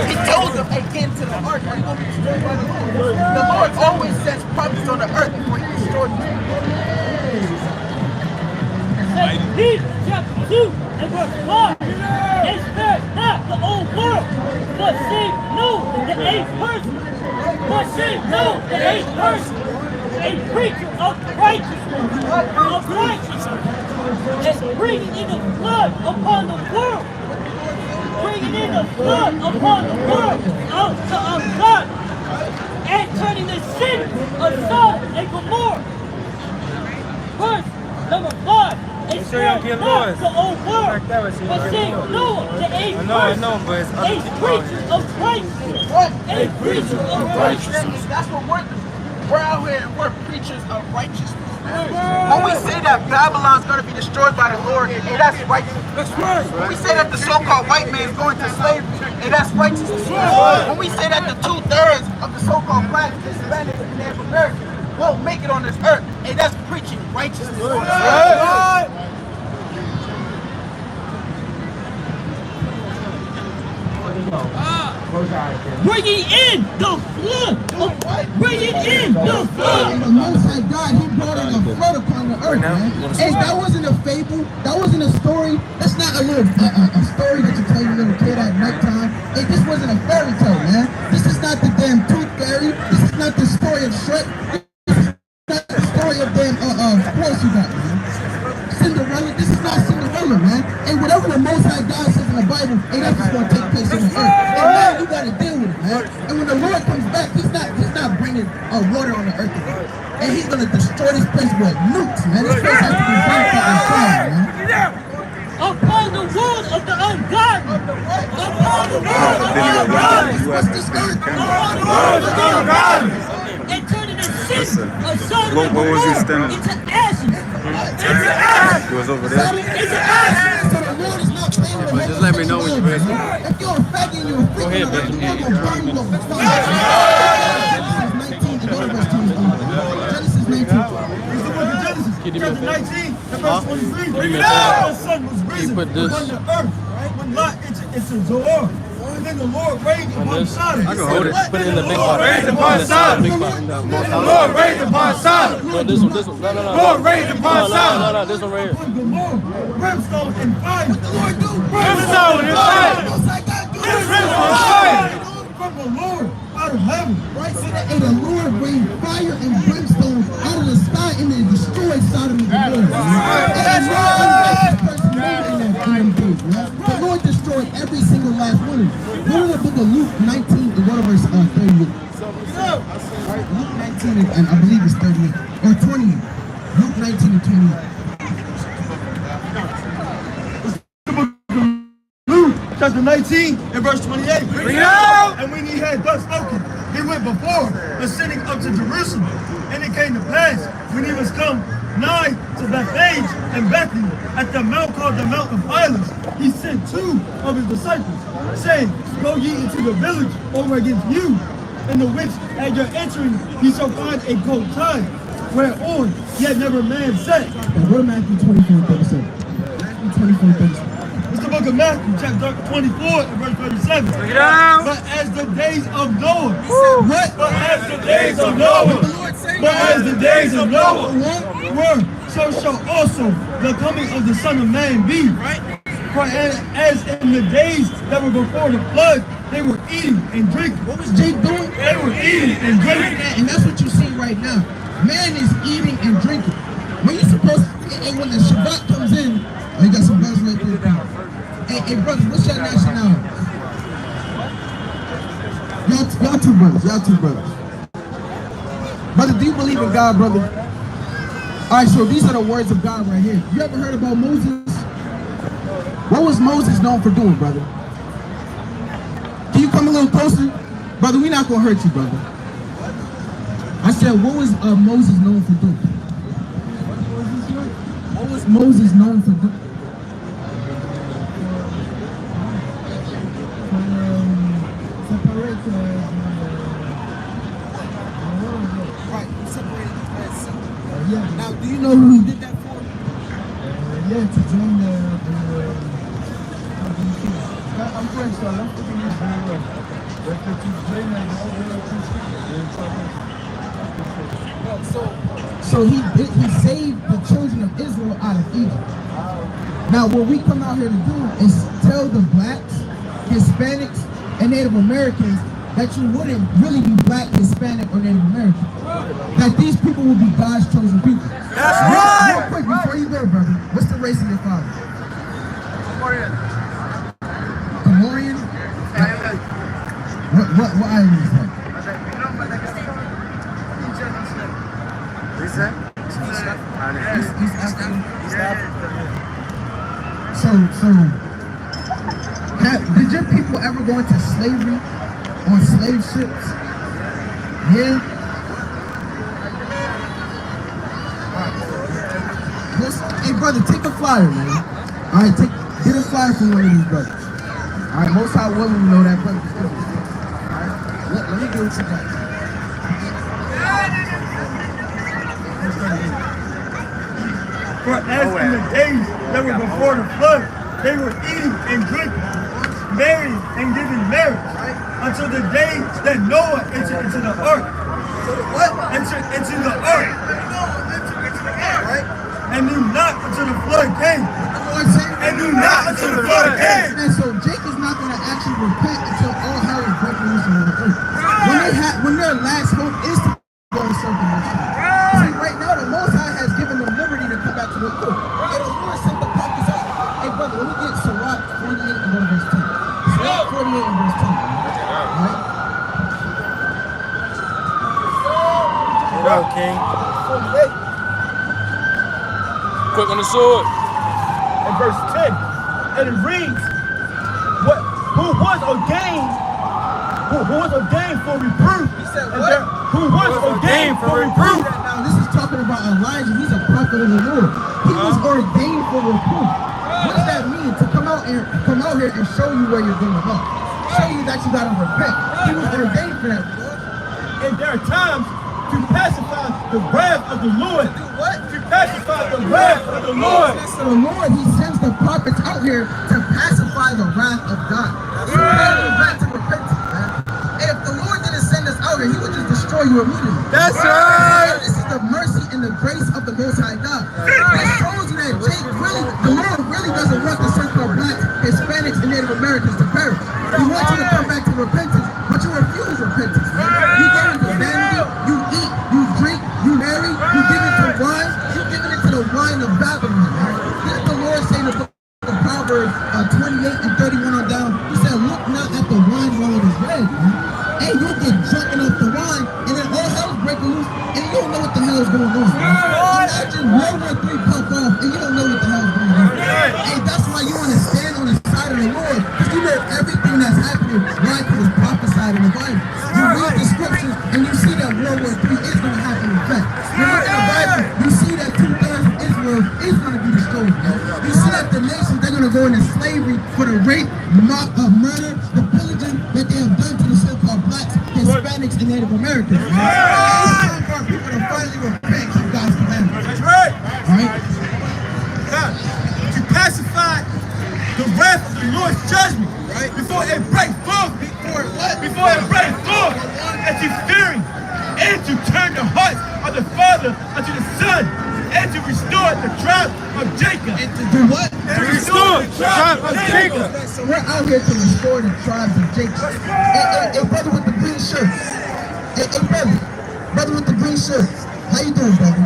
He told them, hey, get into the ark, or you're going to be destroyed by the Lord. The Lord always sends prophets on the earth before he destroys them. 2 Peter chapter 2 and verse 1. And spare not the old world, but save new the eighth person. But save new the eighth person. A preacher of righteousness, that's bringing in the flood upon the world. Bringing in the flood upon the world out to God, and turning the sin of Sodom and Gomorrah. Verse number 5. sure you don't get lost. The old world. But see, Noah, the eighth person, but it's other a people out preacher here. of righteousness. A preacher of righteousness. That's what we're doing. We're out here and we're preachers of righteousness. When we say that Babylon's going to be destroyed by the Lord, hey, that's righteousness. That's right. When we say that the so-called white man is going to slavery, hey, that's righteousness. When we say that the 2/3 of the so-called black, Hispanic, and Native Americans won't make it on this earth, hey, that's preaching righteousness. Bringing in the flood. Bringing in the flood. And the Most High God, He brought in a flood upon the earth, man. Hey, that wasn't a fable. That wasn't a story. That's not a little a story that you tell your little kid at nighttime. Hey, this wasn't a fairy tale, man. This is not the damn Tooth Fairy. This is not the story of Shrek. This is not the story of damn of course you got, man. Cinderella. This is not Cinderella, man. And whatever the Most High God says in the Bible, hey, that's just gonna take place on the earth. And man, you gotta deal with it, man. And when the Lord comes back, He's not bringing water on the earth again. And He's gonna destroy this place with nukes, man. This place has to be burnt by the fire, man. Upon the word of the ungodly. Upon the word of the ungodly. What's this earth? Upon the word of the ungodly. And turning the city of Sodom and What was he Gomorrah standing? into ashes. Into ashes. It was over there. Into ashes. So the Lord is not playing with But just let me know when you're ready. If you're a faggot and you're a freak, ahead, you're Benjamin. gonna burn you up with fire. Genesis 19, and go to verse 20. Genesis 19. It's the book of Genesis, chapter 19, and verse 23. The sun was risen put this- upon the earth when Lot entered into Zoar. And then the Lord rained upon Sodom. I can hold it. Put it in the big pot. Rained upon Sodom. Big pot. The Lord rained upon Sodom. No, this one. No. Lord rained upon Sodom. No, this one right here. Upon Gomorrah, brimstone and fire. What the Lord do? Brimstone and fire. The Most High God do this. Brimstone and fire. From the Lord out of heaven. Right? So that, and the Lord rained fire and brimstone out of the sky and they destroyed Sodom and Gomorrah. And no unrighteous person made in them days, man. The Lord destroyed every single last one of them. Go to the book of Luke 19 and go to verse 38. Right? Luke 19 and I believe it's 38 or 28. Luke 19 and 28. Luke chapter 19 and verse 28. Bring it out! And when he had thus spoken, he went before, ascending up to Jerusalem. And it came to pass, when he was come nigh to Bethphage and Bethany, at the mount called the Mount of Olives, he sent 2 of his disciples, saying, Go ye into the village over against you, in the which at your entering ye shall find a coat tied, whereon yet never man sat. And go to Matthew 24 and 37. Matthew 24 and 37. It's the book of Matthew, chapter 24, and verse 37. But as the days of Noah. What? But as the days of Noah. But as the days of Noah were, so shall also the coming of the Son of Man be. For as in the days that were before the flood, they were eating and drinking. What was Jake doing? They were eating and drinking. And that's what you see right now. Man is eating and drinking. When you're supposed to, and when the Shabbat comes in, oh, you got some brothers right there. Hey, brothers, what's your nationality? Y'all two brothers. Y'all two brothers. Brother, do you believe in God, brother? All right, so these are the words of God right here. You ever heard about Moses? What was Moses known for doing, brother? Can you come a little closer? Brother, we're not going to hurt you, brother. I said, what was Moses known for doing? What was Moses known for doing? Right, he separated the Red Sea. Yeah. Now, do you know who he did that for? Yeah, to join the I'm French, so I'm speaking this very well. But to join So he saved the children of Israel out of Egypt. Now, what we come out here to do is tell the blacks, Hispanics, and Native Americans that you wouldn't really be black, Hispanic, or Native American. That these people will be God's chosen people. That's right! Real quick, before you go, brother, what's the race of your father? Comorian? What island is that? East Africa. Did your people ever go into slavery on slave ships? Yeah. Hey brother, take a flyer, man. All right, get a flyer from one of these brothers. All right, most high women know that brother. All right, let me get what you got. For as in the days that were before the flood, they were eating and drinking, marrying and giving marriage, until the day that Noah entered into the ark. Entered into the ark. And knew not until the flood came. And knew not until the flood came. And so Jake is not going to actually repent until all hell is broken loose on the earth. When their last hope is to go and serve the Most High. See, right now the Most High has given them liberty to come back to the earth. And the Lord sent the prophets out. Hey brother, let me get Sirach 48 and go to verse 10. Sirach 48 and verse 10. Right? Get out, King. Quick on the sword. In verse 10, and it reads, who was ordained for reproof. He said And what? who was ordained for reproof. Now this is talking about Elijah. He's a prophet of the Lord. He was ordained for reproof. What does that mean? To come out here and show you where you're going to go. Show you that you got to repent. He was ordained for that. And there are times to pacify the wrath of the Lord. What? To pacify the wrath of the Lord. So the Lord, he sends the prophets out here to pacify the wrath of God. He would bring you back to repentance, man. And if the Lord didn't send us out here, he would just destroy you immediately. That's right. This is the mercy and the grace of the Most High God. It shows you that Jake the Lord really doesn't want the so-called blacks, Hispanics, and Native Americans to perish. He wants you to come back to repentance, but you refuse repentance, man. You go into vanity, you eat, you drink, you marry, you give it to wine, you giving it to the wine of Babylon, man. Didn't the Lord say in the book of Proverbs 28 and 31 on down, he said, look not at the wine while it is red, man. Hey, you'll get drunken off the wine, and then all hell's breaking loose, and you don't know what the hell is going on, man. Imagine World War III pop off, and you don't know what the hell is going on. Hey, that's why you want to stand on the side of the Lord, because you know everything that's happening, right, because it's prophesied in the Bible. You read the scriptures, and you see that World War III is going to happen in fact. You look at the Bible, you see that 2/3 of Israel is going to be destroyed, man. You see that the nations, they're going to go into slavery for the rape, murder, the pillaging that they have done to the so-called blacks, Hispanics, and Native Americans. It's time for our people to finally repent of God's commandments. That's right. All right? God, to pacify the wrath of the Lord's judgment, right? Before it breaks forth. Before it breaks forth, and to fearing, and to turn the hearts of the father unto the son, and to restore the tribe of Jacob. And to do what? To restore the tribe of Jacob. So we're out here to restore the tribes of Jacob. Hey, brother with the green shirt. Hey, brother with the green shirt. How you doing, brother?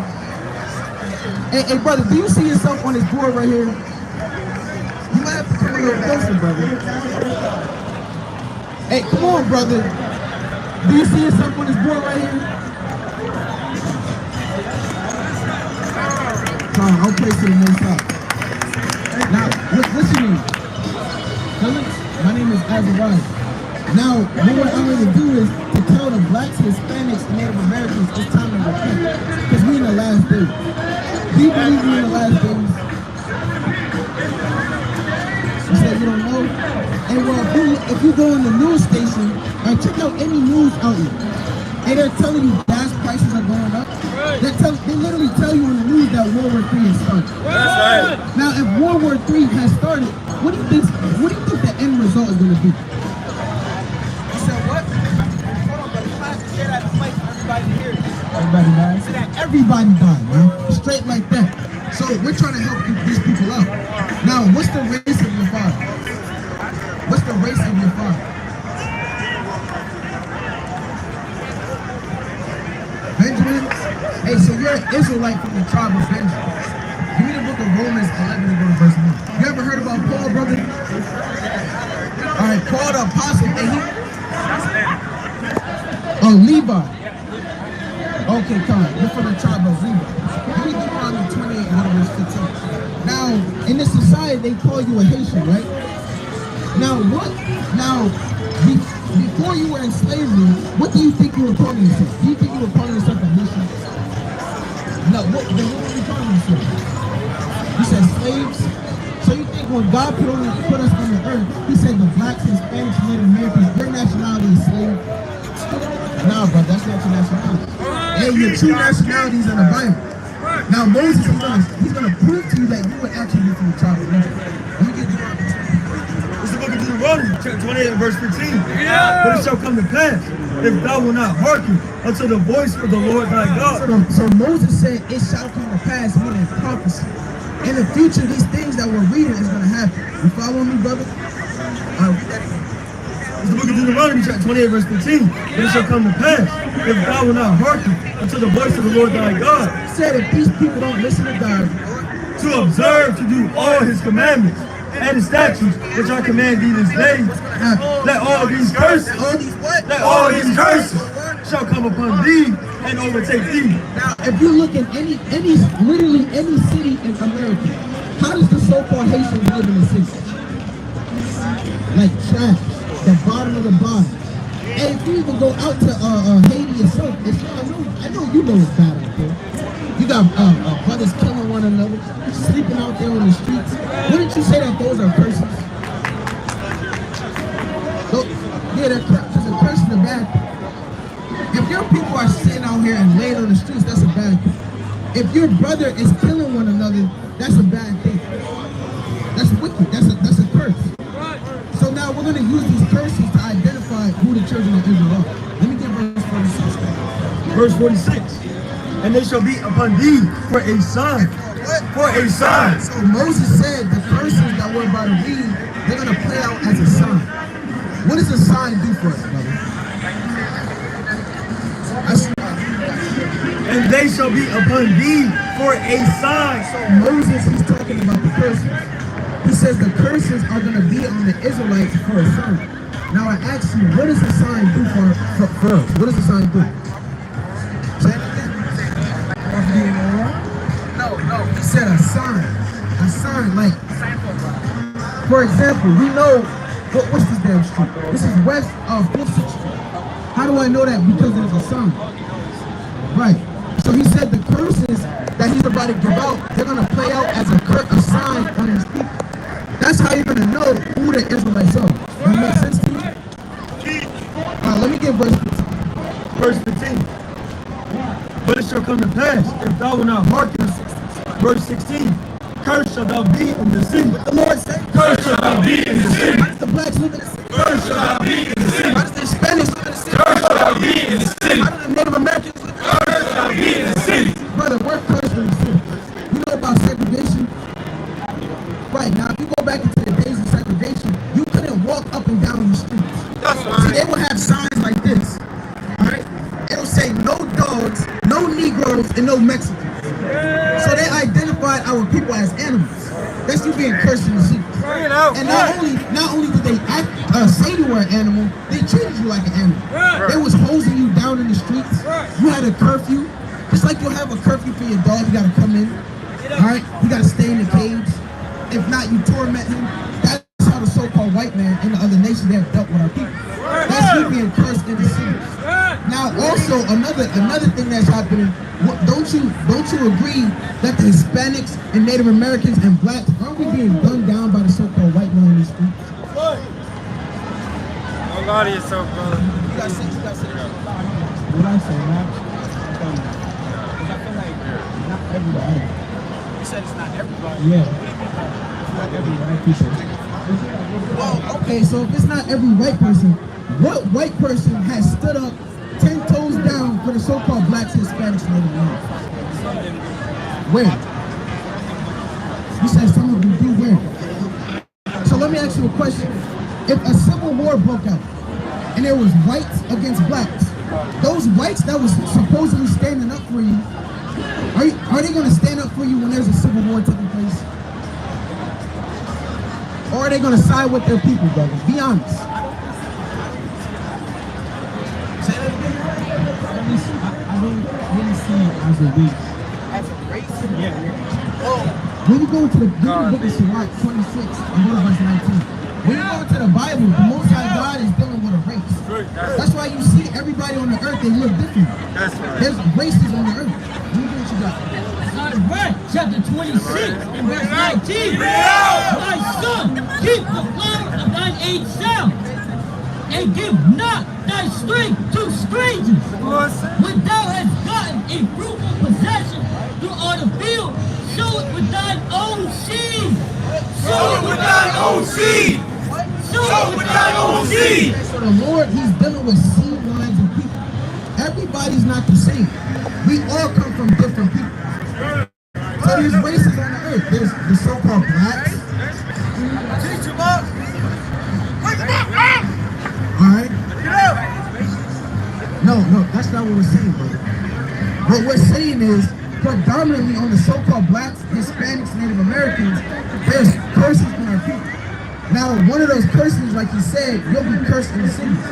Hey, brother, do you see yourself on this board right here? You might have to come a little closer, brother. Hey, come on, brother. Do you see yourself on this board right here? I'll pray to the Most High. Now, what's your name? My name is Azariah. Now, what I'm going to do is to tell the blacks, Hispanics, and Native Americans it's time to repent. Because we're in the last days. Do you believe we're in the last days? You said you don't know? And well, if you go on the news station, check out any news outlet, and they're telling you gas prices are going up. They literally tell you in the news that World War III has started. That's right. Now, if World War III has started, what do you think the end result is going to be? You said what? Hold on, brother. You might have to share that mic for everybody to hear. Everybody died? So that everybody died, man. Straight like that. So we're trying to help these people out. Now, what's the race of your father? What's the race of your father? Benjamin? Hey, so you're an Israelite from the tribe of Benjamin. Give me the book of Romans 11 and go to verse 1. You ever heard about Paul, brother? Alright, Paul the apostle, and Levi. Okay, come on. You're from the tribe of Levi. Give me Deuteronomy 28 and go to verse 15. Now, in this society, they call you a Haitian, right? Now, before you were in slavery, what do you think you were calling yourself? Do you think you were calling yourself a Haitian? No, what were you calling yourself? You said slaves? So you think when God put us on the earth, he said the blacks, Hispanics, Native Americans, your nationality is slave? Nah, bro, that's not your nationality. Hey, your true nationality is in the Bible. Now Moses, he's gonna prove to you that you were actually from the tribe of Israel. Let me get you on. It's the book of Deuteronomy, chapter 28, verse 15. But it shall come to pass, if thou wilt not hearken unto the voice of the Lord thy God. So Moses said, it shall come to pass, meaning prophecy. In the future, these things that we're reading is gonna happen. You follow me, brother? Read that again. It's the book of Deuteronomy, chapter 28, verse 15. But it shall come to pass, if thou wilt not hearken unto the voice of the Lord thy God, He said, if these people don't listen to God, to observe to do all his commandments and his statutes which I command thee this day, let all these curses, shall come upon thee and overtake thee. now if you look in literally any city in America, how does the so-called Haitians live in the city? Like trash, the bottom of the bottom. And if you even go out to Haiti itself, I know you know it's bad out there. You got brothers killing one another, sleeping out there on the streets. Wouldn't you say that those are curses? Yeah, they're curses are bad. If your people are sitting out here and laying on the streets, that's a bad thing. If your brother is killing one another, that's a bad thing. That's wicked. That's a curse. So now we're going to use these curses to identify who the children of Israel are. Let me get verse 46. Verse 46. And they shall be upon thee for a sign. For a sign. So Moses said the curses that we're about to read, they're going to play out as a sign. What does a sign do for us, brother? And they shall be upon thee for a sign. So Moses, he's talking about the curses. He says the curses are going to be on the Israelites for a sign. Now I ask you, what does a sign do for us? What does a sign do? Say it again. No, he said a sign. A sign, like, for example, we know, what's this damn street? This is west of 5th Street. How do I know that? Because there's a sign. Right. So he said the curses that he's about to give out, they're going to play out as a sign on his people. That's how you're going to know who the Israelites are. That makes sense to you? Let me get verse 15. Verse 15. But it shall come to pass, if thou wilt not hearken. Verse 16. Cursed shall thou be in the city. The Lord said, Cursed shall thou be in the city. how does the blacks live in the city? Cursed shall thou be in the city. How does the Hispanics live in the city? Cursed shall thou be in the city. How do the Native Americans live in the city? Cursed shall thou be in the city. Brother, we're cursed in the city. You know about segregation? Right, now if you go back into the days of segregation, you couldn't walk up and down the streets. See, they would have signs like this, alright? It'll say no dogs, no Negroes, and no Mexicans. So they identified our people as animals. That's you being cursed in the city. And not only did they say you were an animal, they treated you like an animal. They was hosing you down in the streets. You had a curfew. Just like you'll have a curfew for your dog, you gotta come in. Alright? You gotta stay in the cage. If not, you torment him. That's how the so-called white man and the other nations they have dealt with our people. That's you being cursed in the city. Now also another thing that's happening, don't you agree that the Hispanics and Native Americans and blacks, aren't we being gunned down by the so-called white man in the streets? Nobody is so brother. You gotta sit down. What I say, man? I feel like not everybody. You said it's not everybody. Yeah. Not every white people. Well, okay, so if it's not every white person, what white person has stood up 10 toes down for the so-called blacks, Hispanics, and Native Americans? Where? You said some of them do where? So let me ask you a question. If a civil war broke out and there was whites against blacks, those whites that was supposedly standing up for you, are they going to stand up for you when there's a civil war taking place? Or are they going to side with their people, brother? Be honest. Say that again. I really see it as a race. As a race? Yeah. Oh, When you go into the book of Sirach 26 and go to verse 19, when you go into the Bible, the Most High God is dealing with a race. That's why you see everybody on the earth, they look different. There's races on the earth. Let me get what you got. Sirach chapter 26 and verse 19. My son, keep the flower of thine age sound, and give not thy strength to strangers. When thou hast gotten a fruitful possession through all the field, show it with thine own seed. Show it with thine own seed. Show it with thine own seed. So the Lord, he's dealing with seed lines of people. Everybody's not the same. We all come from different people. So there's races on the earth. There's the so-called blacks. Teach him up. Wake him up, man. All right? Get out. No, that's not what we're saying, brother. What we're saying is, predominantly on the so-called blacks, Hispanics, Native Americans, there's curses in our people. Now, one of those curses, like you said, you'll be cursed in the cities.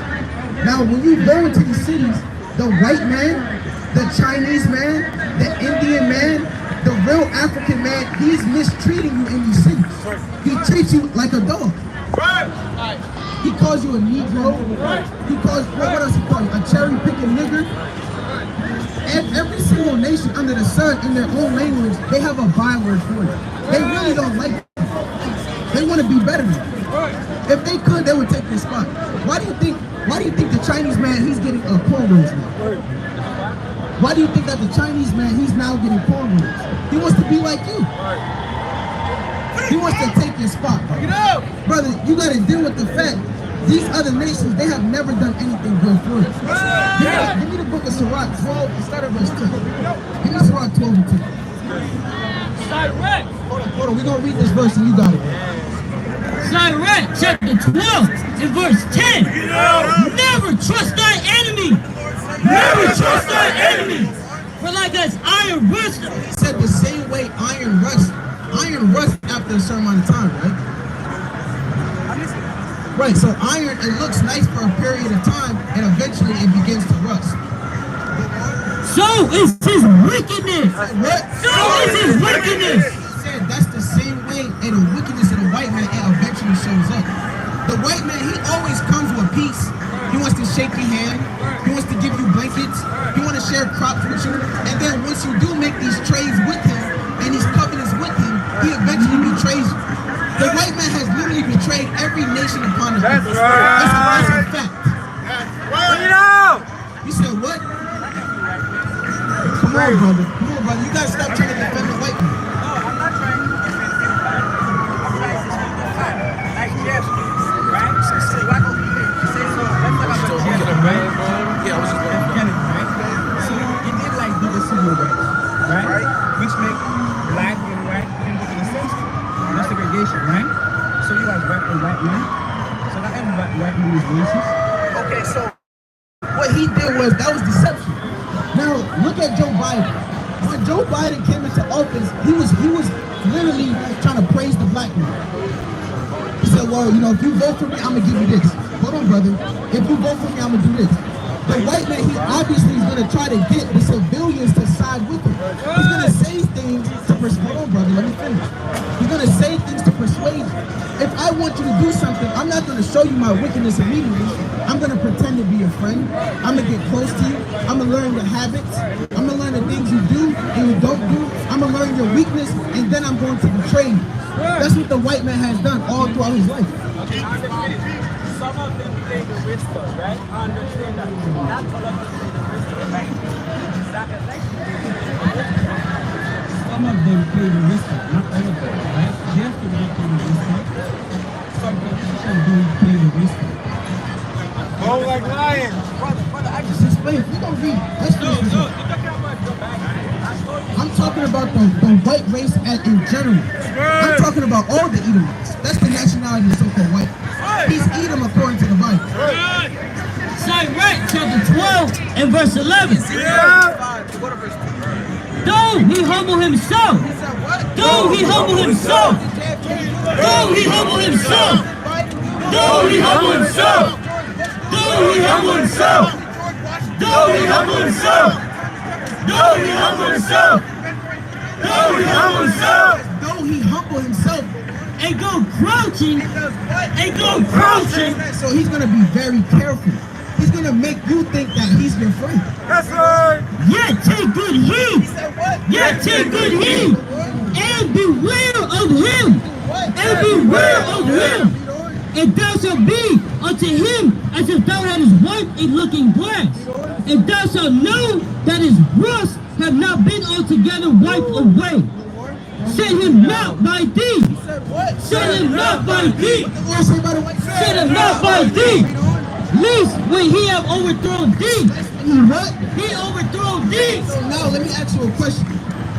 Now, when you go into these cities, the white man, the Chinese man, the Indian man, the real African man, he's mistreating you in these cities. He treats you like a dog. He calls you a Negro. He calls, what else he calls you? A cherry picking nigger. Every single nation under the sun, in their own language, they have a byword for it. They really don't like it. They want to be better than you. If they could, they would take this spot. Why do you think the Chinese man, he's getting cornrows now? Why do you think that the Chinese man, he's now getting cornrows? He wants to be like you. He wants to take your spot, brother. Brother, you got to deal with the fact these other nations, they have never done anything good for us. Give me the book of Sirach 12, start at verse 2. Give me Sirach 12 and 2. Sirach. Hold on, we're going to read this verse and you got it. Sirach chapter 12 and verse 10. Never trust thy enemy. Never trust thy enemy. For like as iron rust. He said the same way iron rusts after a certain amount of time, right? Right, so iron, it looks nice for a period of time, and eventually it begins to rust. So is his wickedness. What? So is his wickedness. He said that's the same way, and the wickedness of the white man, it eventually shows up. The white man, he always comes with peace. He wants to shake your hand. He wants to give you blankets. He wants to share crops with you. And then once you do make these trades with him, and these covenants with him, he eventually betrays you. The white man has literally betrayed every nation upon the earth. That's a fact. You said what? Come on, brother. Come on, brother. You gotta stop trying to defend the white man. Right? Which make black and white people in a sense. That's segregation, right? So you have black and white men. So not every white man is racist. Okay, so what he did was, that was deception. Now, look at Joe Biden. When Joe Biden came into office, he was literally trying to praise the black man. He said, well, you know, if you vote for me, I'm going to give you this. Hold on, brother. If you vote for me, I'm going to do this. The white man, he obviously is going to try to get the civilians to side with him. He's going to say things to persuade. Hold on, brother, let me finish. He's going to say things to persuade you. If I want you to do something, I'm not going to show you my wickedness immediately. I'm going to pretend to be your friend. I'm going to get close to you. I'm going to learn your habits. I'm going to learn the things you do and you don't do. I'm going to learn your weakness, and then I'm going to betray you. That's what the white man has done all throughout his life. Some of them play the whisper, right? I understand that. Not all of them play the whisper, right? Some of them play the whisper, not all of them, right? Yes, they don't play the whisper. Some politicians don't play the whisper. Oh, like lions. Brother, I just explained. We're going to read. Let's finish this. I'm talking about the white race in general. I'm talking about all the Edomites. That's the nationality of so-called white. He's Edom according to the Bible. Sirach chapter 12 and verse 11. Though he humble himself. Though he humble himself. Though he humble himself. Though he humble himself. Though he humble himself. Though he humble himself. Though he humble himself. Though he humble himself. Though he himself. And go crouching. And go crouching. So he's gonna be very careful. He's gonna make you think that he's your friend. Yes, sir. Yeah, take good heed. Yeah, take good heed. And beware of him. And beware of him. And thou shalt be unto him as if thou hadst wiped a looking glass. And thou shalt know that his rust have not been altogether wiped away. Set him not by thee. Set him not by thee. Set him not by thee. Least when he have overthrown thee. What? He overthrown thee. So now let me ask you a question.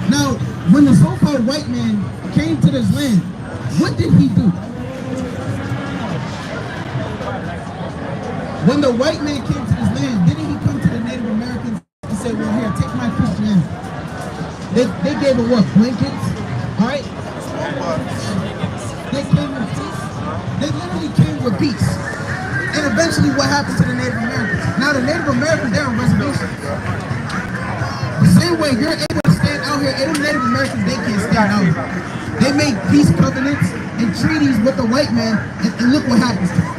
Now, when the so-called white man came to this land, what did he do? When the white man came to this land, didn't he come to the Native Americans and say, well, here, take my Christianity? They gave it what? Blankets? All right? They came with peace. They literally came with peace. And eventually what happened to the Native Americans? Now the Native Americans, they're on reservations. The same way you're able to stand out here, and the Native Americans, they can't stand out here. They make peace covenants and treaties with the white man, and look what happens to them.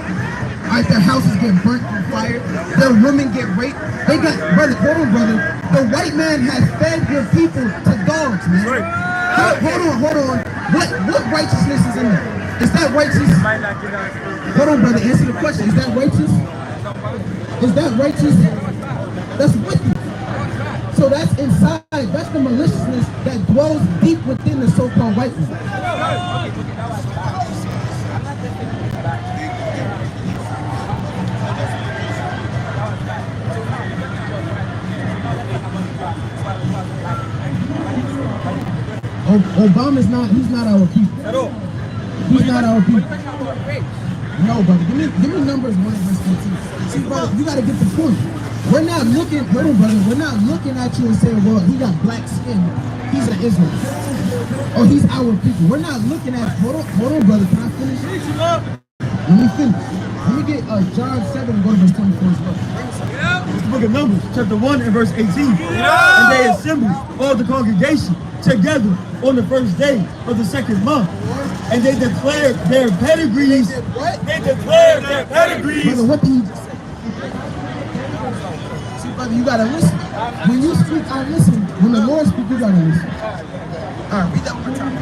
All right, their houses get burnt on fire. Their women get raped. They got, brother, hold on, brother. The white man has fed your people to dogs, man. Hold on. What righteousness is in there? Is that righteous? Hold on, brother. Answer the question. Is that righteous? Is that righteous? That's wicked. So that's inside. That's the maliciousness that dwells deep within the so-called white man. Obama's not, he's not our people. At all. He's not our people. No, brother. Give me Numbers 1 verse 14. See, brother, you gotta get the point. We're not looking, hold on, brother. We're not looking at you and saying, well, he got black skin. He's an Israelite. Or he's our people. We're not looking at, hold on, brother. Can I finish? Let me finish. Let me get John 7 and go to verse 24 as well. It's the book of Numbers, chapter 1 and verse 18. And they assembled all the congregation together on the first day of the second month. And they declared their pedigrees. They declared their pedigrees. Brother, what did he just say? See, brother, you gotta listen. When you speak, I listen. When the Lord speaks, you gotta listen. All right, read that one more time.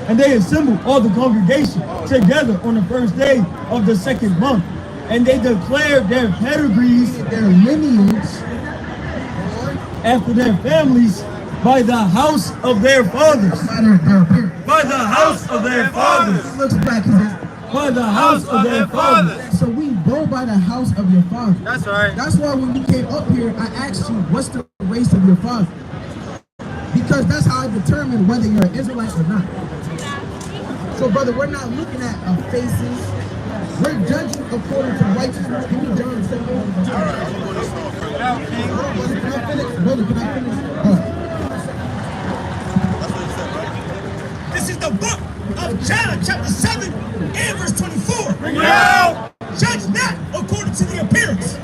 And they assembled all the congregation together on the first day of the second month. And they declared their pedigrees, Their lineage, after their families, by the house of their fathers. By the house of their fathers. He looks back, he says, By the house of their fathers. so we go by the house of your father. That's right. That's why when you came up here, I asked you, what's the race of your father? Because that's how I determine whether you're an Israelite or not. So, brother, we're not looking at faces. We're judging according to righteousness. Give me John 7. Brother, can I finish? Brother, can I finish? This is the book of John, chapter 7, and verse 24. Judge not according to the appearance.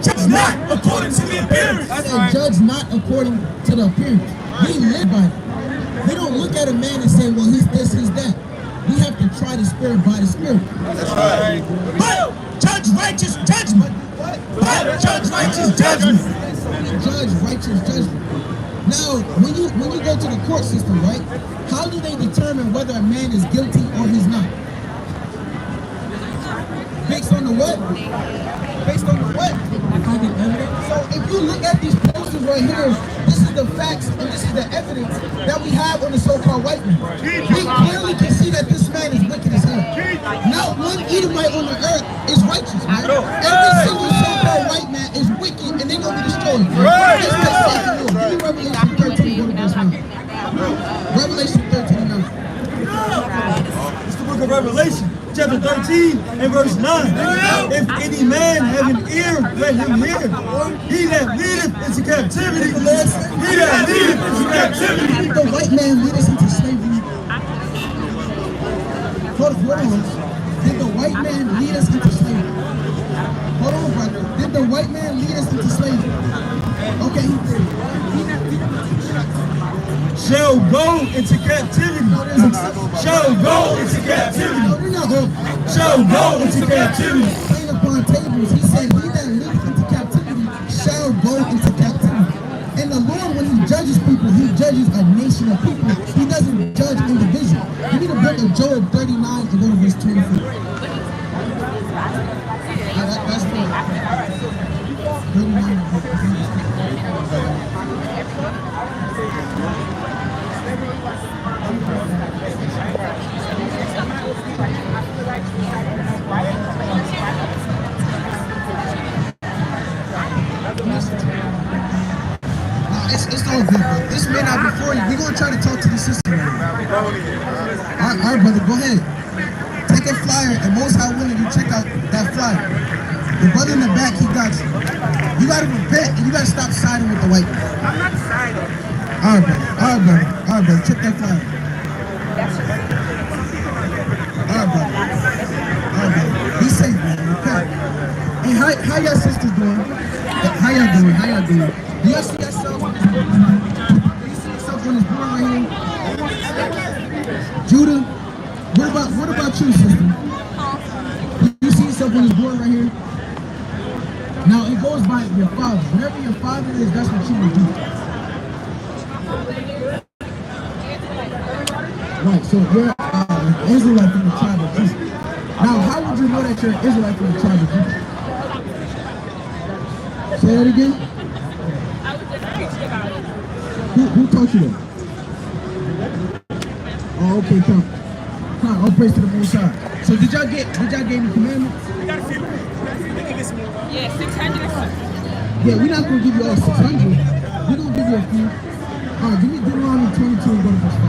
Judge not according to the appearance. And judge not according to the appearance. We live by it. We don't look at a man and say, well, he's this, he's that. We have to try the spirit by the spirit. That's right. But judge righteous judgment. But judge righteous judgment. We judge righteous judgment. Now, when you go to the court system, right? How do they determine whether a man is guilty or he's not? Based on the what? Based on the what? So if you look at these posters right here, this is the facts and this is the evidence that we have on the so-called white man. We clearly can see that this man is wicked as hell. Not one Edomite on the earth is righteous, man. Every single so-called white man is wicked and they're going to be destroyed. That's what Satan will. Give me Revelation 13, go to verse 9. Revelation 13 and 9. It's the book of Revelation, chapter 13 and verse 9. If any man have an ear, let him hear. He that leadeth into captivity, he that leadeth into captivity. Did the white man lead us into slavery? Hold on. Did the white man lead us into slavery? Hold on, brother. Did the white man lead us into slavery? Okay, he did. shall go into captivity. Shall go into captivity. Shall go into captivity. Plain upon tables, he said, he that leadeth into captivity shall go into captivity. And the Lord, when he judges people, he judges a nation of people. He doesn't judge individuals. You need to book of Job 39 and go to verse 24. That's good. 39. It's all good, bro. This may not be for you. We're going to try to talk to the sister. All right, brother, go ahead. Take a flyer, and most high willing, you check out that flyer. The brother in the back, he got you. You got to repent, and you got to stop siding with the white man. I'm not siding. All right, brother. All right, brother. All right, brother. Check that flyer. All right, brother. All right, brother. Be safe, man. Okay. Hey, how y'all sisters doing? How y'all doing? How y'all doing? Do y'all see yourself? Do you see yourself on this board right here? Judah, what about you, sister? Do you see yourself on this board right here? Now it goes by your father. Wherever your father is, that's what you will do. Right, so you're an Israelite from the tribe of Judah. Now, how would you know that you're an Israelite from the tribe of Judah? Say that again? Who taught you that? Oh, okay, come. All praise to the Most High. So did y'all get any commandments? Yeah, 600 or something. Yeah, we're not gonna give you all 600. We're gonna give you a few. All right, give me Deuteronomy 22 and go to verse 5.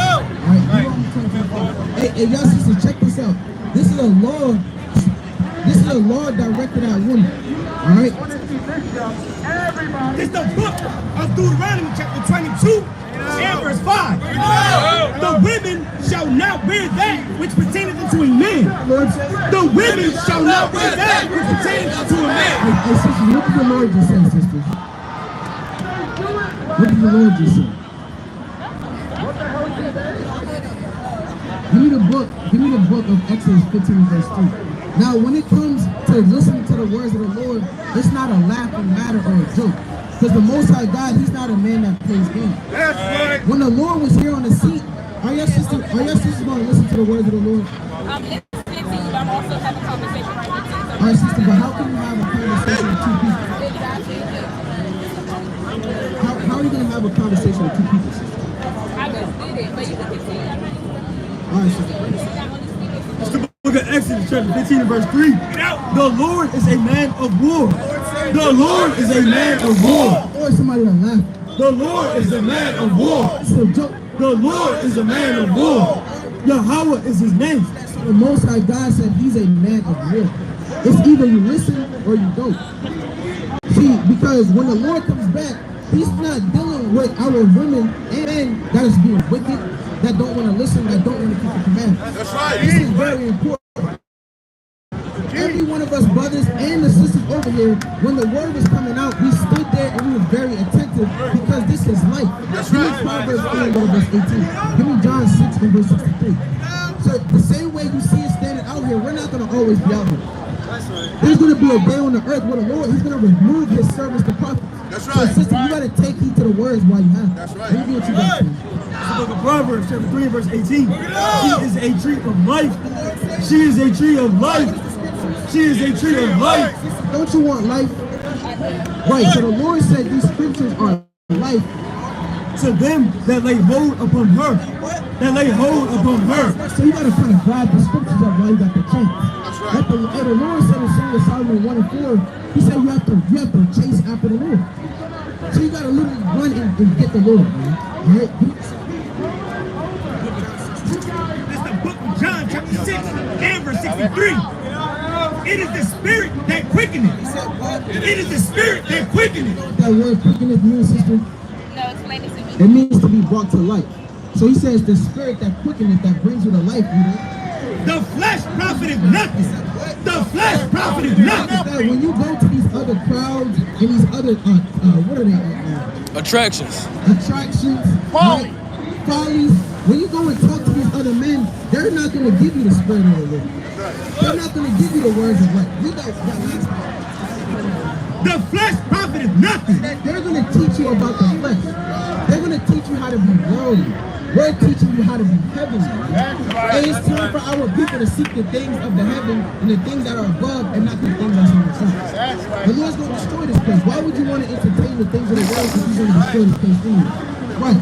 All right, Deuteronomy 22. Hey, y'all sisters, check this out. This is a law. This is a law directed at women. All right. It's the book of Deuteronomy chapter 22 and verse 5. The women shall not wear that which pertaineth unto a man. The women shall not wear that which pertaineth unto a man. Hey, sisters, what did the Lord just say, sisters? What did the Lord just say? Give me the book of Exodus 15 verse 3. Now, when it comes to listening to the words of the Lord, it's not a laughing matter or a joke. Because the Most High God, he's not a man that plays games. That's right. When the Lord was here on the seat, are your sisters going to listen to the words of the Lord? It's 15, but I'm also having a conversation right now. All right, sister, but how can you have a conversation with two people? How are you going to have a conversation with two people, sister? I just did it, but you can continue. All right, sister. Book of Exodus chapter 15 and verse 3. The Lord is a man of war. The Lord is a man of war. Or somebody that laugh. The Lord is a man of war. It's a joke. The Lord is a man of war. Yahweh is his name. The Most High God said he's a man of war. It's either you listen or you don't. See, because when the Lord comes back, he's not dealing with our women and that is being wicked, that don't want to listen, that don't want to keep the commandments. That's right. This is very important. Every one of us brothers and the sisters over here, when the word was coming out, we stood there and we were very attentive because this is life. That's Give me right. Proverbs 8 and verse 18. Give me John 6 and verse 63. So the same way you see us standing out here, we're not going to always be out here. There's going to be a day on the earth where the Lord, he's going to remove his servants, the prophets. That's So right. sister, you got to take heed to the words while you have. That's right. Let me get what you got. The book of Proverbs chapter 3 verse 18. She is a tree of life. She is a tree of life. She is a tree of life. Don't you want life? Right, so the Lord said these scriptures are life. To them that lay hold upon her. That lay hold upon her. So you got to kind of grab the scriptures up while you got the chance. That's right. Like the Lord said in Song of Solomon 1 and 4, he said you have to chase after the Lord. So you got to literally run and get the Lord, man. All right? It's the book of John chapter 6 and verse 63. It is the spirit that quickeneth. It is the spirit that quickeneth. That word quickeneth means, sister? No, explain it to me. It means to be brought to life. So he says the spirit that quickeneth, that brings you to life, you know? The flesh profiteth nothing. The flesh profiteth nothing. That when you go to these other crowds and these other, what are they? Attractions. Attractions, right? folly. When you go and talk to these other men, they're not going to give you the spirit of the Lord. They're not going to give you the words of life. You guys got The flesh profiteth nothing. They're going to teach you about the flesh. They're going to teach you how to be worldly. We're teaching you how to be heavenly. And it's time for our people to seek the things of the heaven and the things that are above and not the things that's on the side. The Lord's going to destroy this place. Why would you want to entertain the things of the world if He's going to destroy this place in you? Right.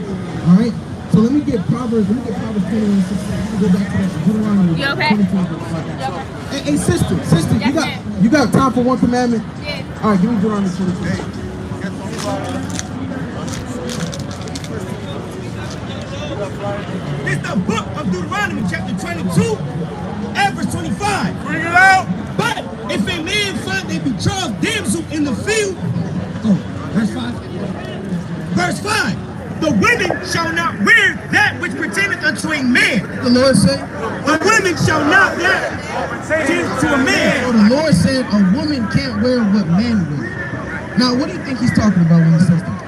All right. So let me get Proverbs 21, 16. Go back to that. Deuteronomy. You okay? 22. You okay? Hey, sister, Yes, you got time for one commandment? Yeah. All right, give me Deuteronomy 22. It's the book of Deuteronomy, chapter 22, and verse 25. Bring it out. But if a man find a betrothed damsel in the field, verse 5. Verse 5. The women shall not wear that which pertaineth unto a man. The Lord said, The women shall not wear pertaineth to a man. so the Lord said a woman can't wear what men wear. Now, what do you think He's talking about when He says that?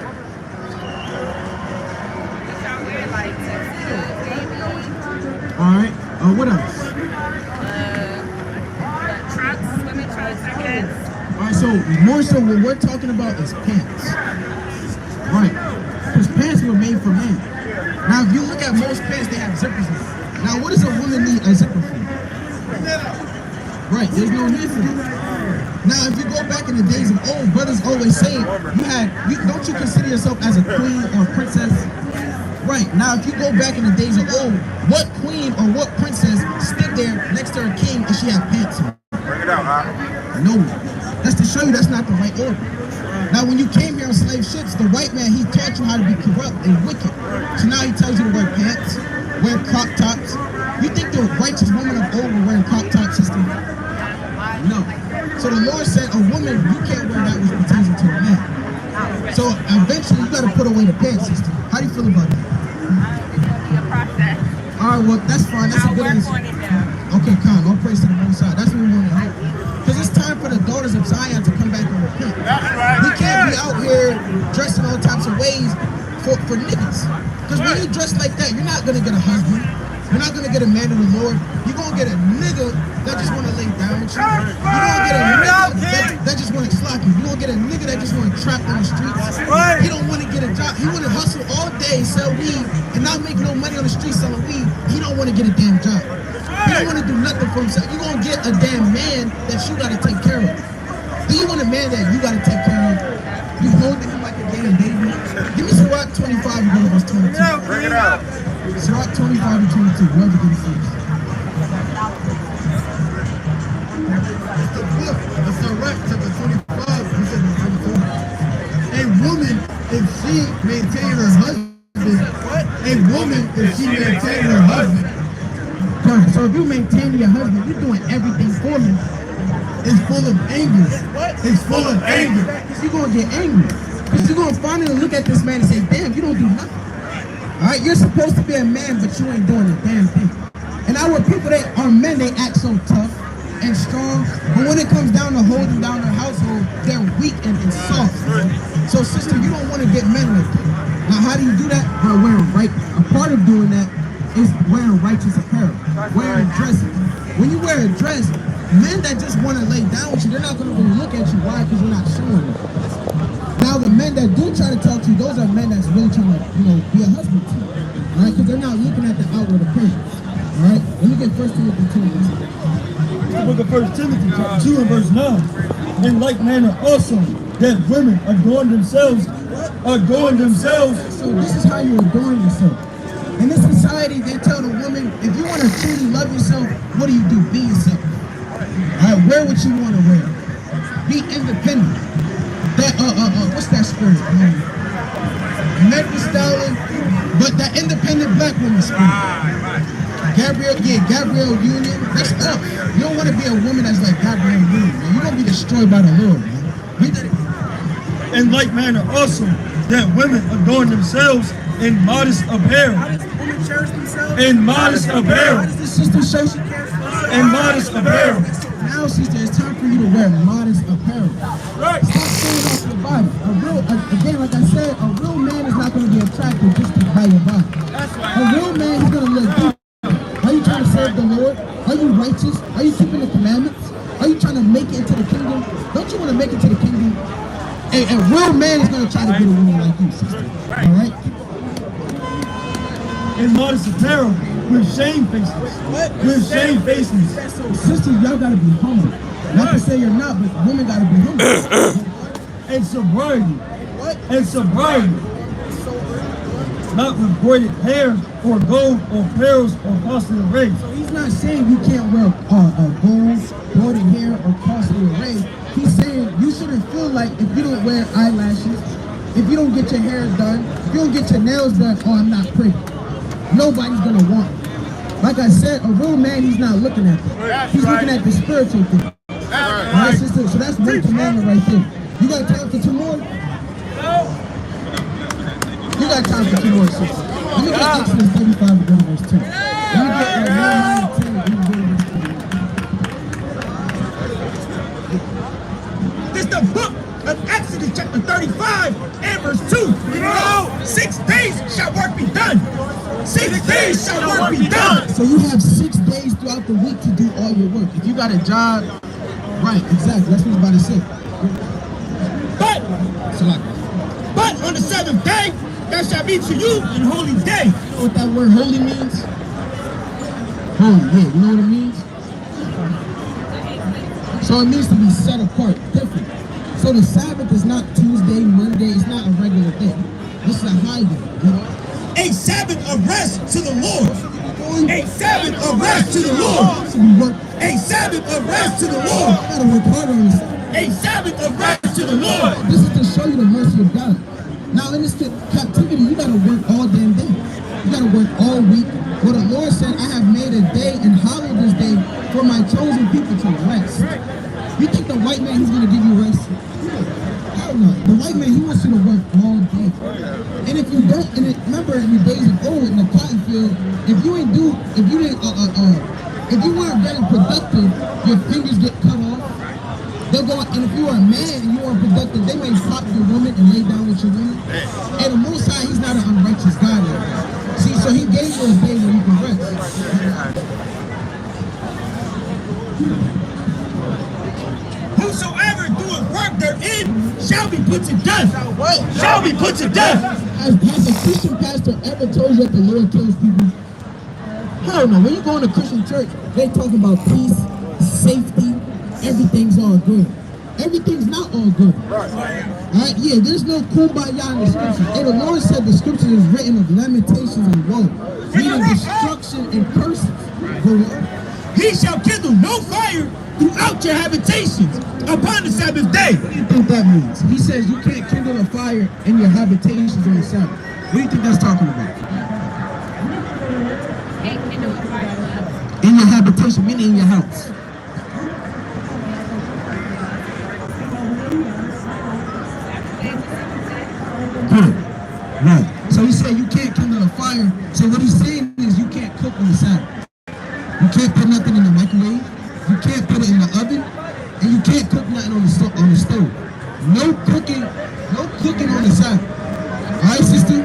All right. What else? Trucks, women trucks, I guess. All right. So more so, what we're talking about is pants. Right. Because pants were made for men. Now, if you look at most pants, they have zippers in them. Now, what does a woman need a zipper for? Right. There's no need for that. Now, if you go back in the days of old, brothers always say, don't you consider yourself as a queen or a princess? Right. Now, if you go back in the days of old, what queen or what princess stood there next to her king and she had pants on? Bring it out, huh? No. That's to show you that's not the right order. Now, when you came here on slave ships, the white man, he taught you how to be corrupt and wicked. So now he tells you to wear pants, wear crop tops. You think the righteous woman of old were wearing crop tops, sister? No. So the Lord said, a woman, you can't wear that which pertains to a man. So eventually, you got to put away the pants, sister. How do you feel about that? All right, well, that's fine. That's a good answer. Okay, calm. All praise to the Most High. That's what we want to hear. Because it's time for the daughters of Zion to come back and repent. We can't be out here dressing all types of ways for niggas. Because when you dress like that, you're not going to get a husband. You're not going to get a man of the Lord. You're going to get a nigga that just want to lay down with you. You're going to get a nigga that just want to slap you. You're going to get a nigga that just want to trap on the streets. He don't want to get a job. He want to hustle all day, sell weed, and not make no money on the street selling weed. He don't want to get a damn job. He don't want to do nothing for himself. You're going to get a damn man that you got to take care of. Do you want a man that you got to take care of? You holding him like a damn baby? Give me Sirach 25 and go to verse 22. Bring it out. Sirach 25 and 22. Whoever can see. The book of Sirach chapter 25, he said in 22. A woman, if she maintain her husband, a woman, if she maintain her husband. So if you maintain your husband, you're doing everything for him. It's full of anger. It's full of anger. Because you're going to get angry. Because you're going to finally look at this man and say, damn, you don't do nothing. All right, you're supposed to be a man, but you ain't doing a damn thing. And our people, they are men, they act so tough and strong. But when it comes down to holding down their household, they're weak and soft. So sister, you don't want to get men like that. Now, how do you do that? By wearing right. A part of doing that is wearing righteous apparel, wearing dresses. When you wear a dress, men that just want to lay down with you, they're not going to really look at you. Why? Because you're not showing them. Now, the men that do try to talk to you, those are men that's really trying to, be a husband to you. All right? Because they're not looking at the outward appearance. All right? Let me get 1 Timothy 2. The book of 1 Timothy, chapter 2 and verse 9. In like manner also, that women adorn themselves. So this is how you adorn yourself. In this society, they tell the woman, if you want to truly love yourself, what do? Be yourself. All right, wear what you want to wear. Be independent. That, what's that spirit? Memphis Stallion, but that independent black woman spirit. Gabrielle Union, that's up. You don't want to be a woman that's like Gabrielle Union, man. You're going to be destroyed by the Lord, man. Read that again. In like manner also, that women adorn themselves in modest apparel. How does women cherish themselves? In modest apparel. How does this sister show she cares for herself? In modest apparel. So Now, sister, it's time for you to wear modest apparel. Right. Stop showing off your body. Again, like I said, a real man is not going to be attracted just by your body. That's right. A real man is going to look good. Are you trying to serve the Lord? Are you righteous? Are you keeping the commandments? Are you trying to make it into the kingdom? Don't you want to make it to the kingdom? A real man is going to try to get a woman like you, sister. All right? In modest apparel, with shame faces. With shame faces. Sisters, y'all got to be humble. Not to say you're not, but women got to be humble. And sobriety. And sobriety. Not with braided hair or gold or pearls or costly array. So he's not saying you can't wear gold, braided hair, or costly array. He's saying you shouldn't feel like if you don't wear eyelashes, if you don't get your hair done, if you don't get your nails done, oh, I'm not pretty. Nobody's gonna want it. Like I said, a real man, he's not looking at that. He's looking at the spiritual thing. Right, sister? So that's one commandment right there. You got time for two more? You got time for two more, sister. Let me get Exodus 35 and go to verse 10. Let me get 9, 10, and go to verse 10. This is the book of Exodus chapter 35 and verse 2. 6 days shall work be done. 6 days shall work be done. So you have 6 days throughout the week to do all your work. If you got a job, right, exactly. That's what I'm about to say. But on the 7th day, there shall be to you an holy day. You know what that word holy means? Holy, yeah, you know what it means? So it means to be set apart, different. So the Sabbath is not Tuesday, Monday, it's not a regular day. This is a high day, you know? A Sabbath of rest to the Lord. A Sabbath of rest to the Lord. A Sabbath of rest to the Lord. You gotta work hard on yourself. A Sabbath of rest to the Lord. This is to show you the mercy of God. Now in this captivity, you gotta work all damn day. You gotta work all week. Well, the Lord said, I have made a day and hallowed this day for my chosen people to rest. You think the white man, he's gonna give you rest? Hell no. The white man, he wants you to work all day. And if you don't, remember in the days of old in the cotton field, if you weren't getting productive, your fingers get cut off. They'll go, and if you are a man and you are productive, they may pop your woman and lay down with your woman. And the Most High, he's not an unrighteous God. See, so he gave you a day where you can rest. Whosoever doeth work therein shall be put to death. Shall be put to death. Has a Christian pastor ever told you that the Lord kills people? Hell no. When you go in a Christian church, they talk about peace, safety, everything's all good. Everything's not all good. Alright, yeah, there's no kumbaya in the scriptures. And the Lord said the scripture is written of lamentations and woe, meaning destruction and curses. He shall kindle no fire throughout your habitations upon the Sabbath day. What do you think that means? He says you can't kindle a fire in your habitations on the Sabbath. What do you think that's talking about? In your habitation, meaning in your house. Good. Right. So he said you can't kindle a fire. So what he's saying is you can't cook on the Sabbath. You can't put nothing in the microwave. You can't put it in the oven. And you can't cook nothing on the stove. No cooking on the Sabbath. Alright, sister?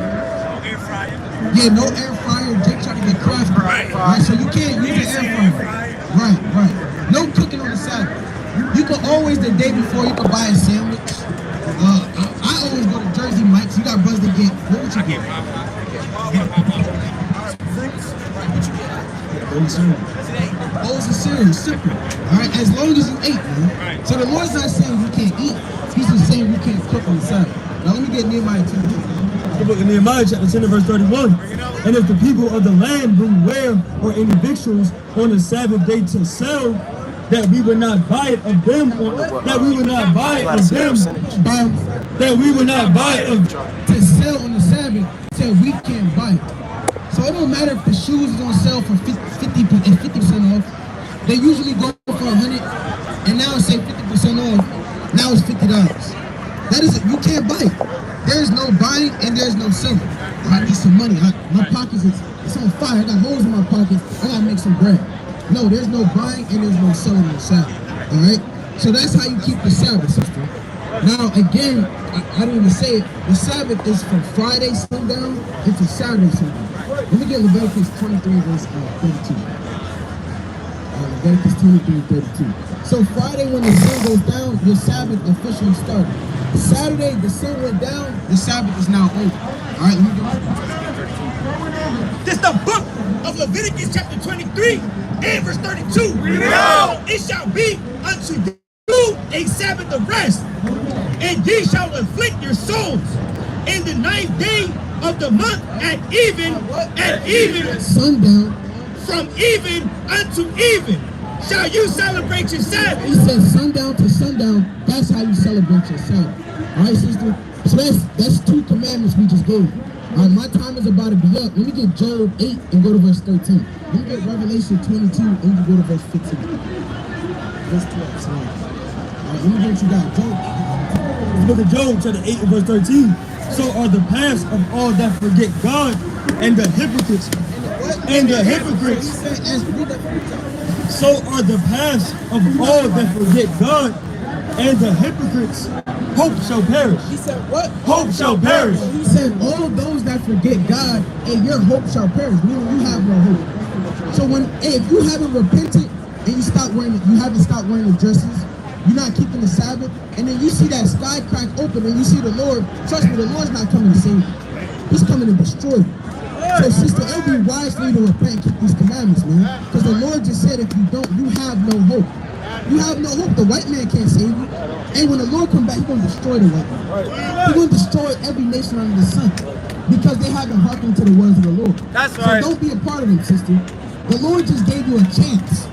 Yeah, no air fryer. Jake trying to get crafty. Right, so you can't use an air fryer. Right. No cooking on the Sabbath. You can always, the day before, you can buy a sandwich. I always go to Jersey Mike's. You got brothers that get, what would you get? Bowls of cereal, simple. Alright, as long as you ate, man. So the Lord's not saying you can't eat. He's just saying you can't cook on the Sabbath. Now let me get Nehemiah 10. The book of Nehemiah chapter 10 and verse 31. And if the people of the land bring ware or any victuals on the Sabbath day to sell, that we would not buy it of them, that we would not buy it of them, that we would not buy it of to sell on the Sabbath, so we can't buy it. So it don't matter if the shoes is on sale for 50% off. They usually go for $100, and now it's say 50% off. Now it's $50. That is it. You can't buy it. There's no buying and there's no selling. I need some money. My pockets it's on fire. I got holes in my pockets. I gotta make some bread. No, there's no buying and there's no selling on Sabbath. All right. So that's how you keep the Sabbath, sister. Now again, I didn't even say it. The Sabbath is from Friday sundown into Saturday sundown. Let me get Leviticus 23 verse 32. Leviticus 23 32. So Friday when the sun goes down, your Sabbath officially started. Saturday the sun went down, the Sabbath is now over. All right, let me go. This the book of Leviticus chapter 23 and verse 32. It shall be unto you a Sabbath of rest, and ye shall afflict your souls in the 9th day of the month at even Sundown. From even unto even shall you celebrate your Sabbath. He says sundown to sundown, that's how you celebrate your Sabbath. All right, sister? So that's 2 commandments we just gave. All right, my time is about to be up. Let me get Job 8 and go to verse 13. Let me get Revelation 22 and you go to verse 15. Verse 12, sorry. All right, let me get what you got. Job. The book of Job, chapter 8 and verse 13. So are the paths of all that forget God, and the hypocrites. And the hypocrites. So are the paths of all that forget God, and the hypocrites. Hope shall perish. He said what? Hope shall perish. He said all those that forget God, and your hope shall perish. Meaning you have no hope. So if you haven't repented and you haven't stopped wearing the dresses, you're not keeping the Sabbath, and then you see that sky crack open and you see the Lord, trust me, the Lord's not coming to save you. He's coming to destroy you. So sister, it would be wise for you to repent and keep these commandments, man. Because the Lord just said if you don't, you have no hope. You have no hope. The white man can't save you. And when the Lord comes back, he's going to destroy the white man. He's going to destroy every nation under the sun. Because they haven't hearkened to the words of the Lord. That's right. So don't be a part of them, sister. The Lord just gave you a chance.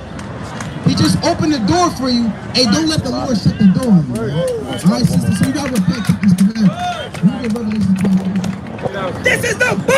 He just opened the door for you. Hey, don't let the Lord shut the door on you. All right, sister. So you got to repent, keep these commandments. Let me get Revelation 24. This is the book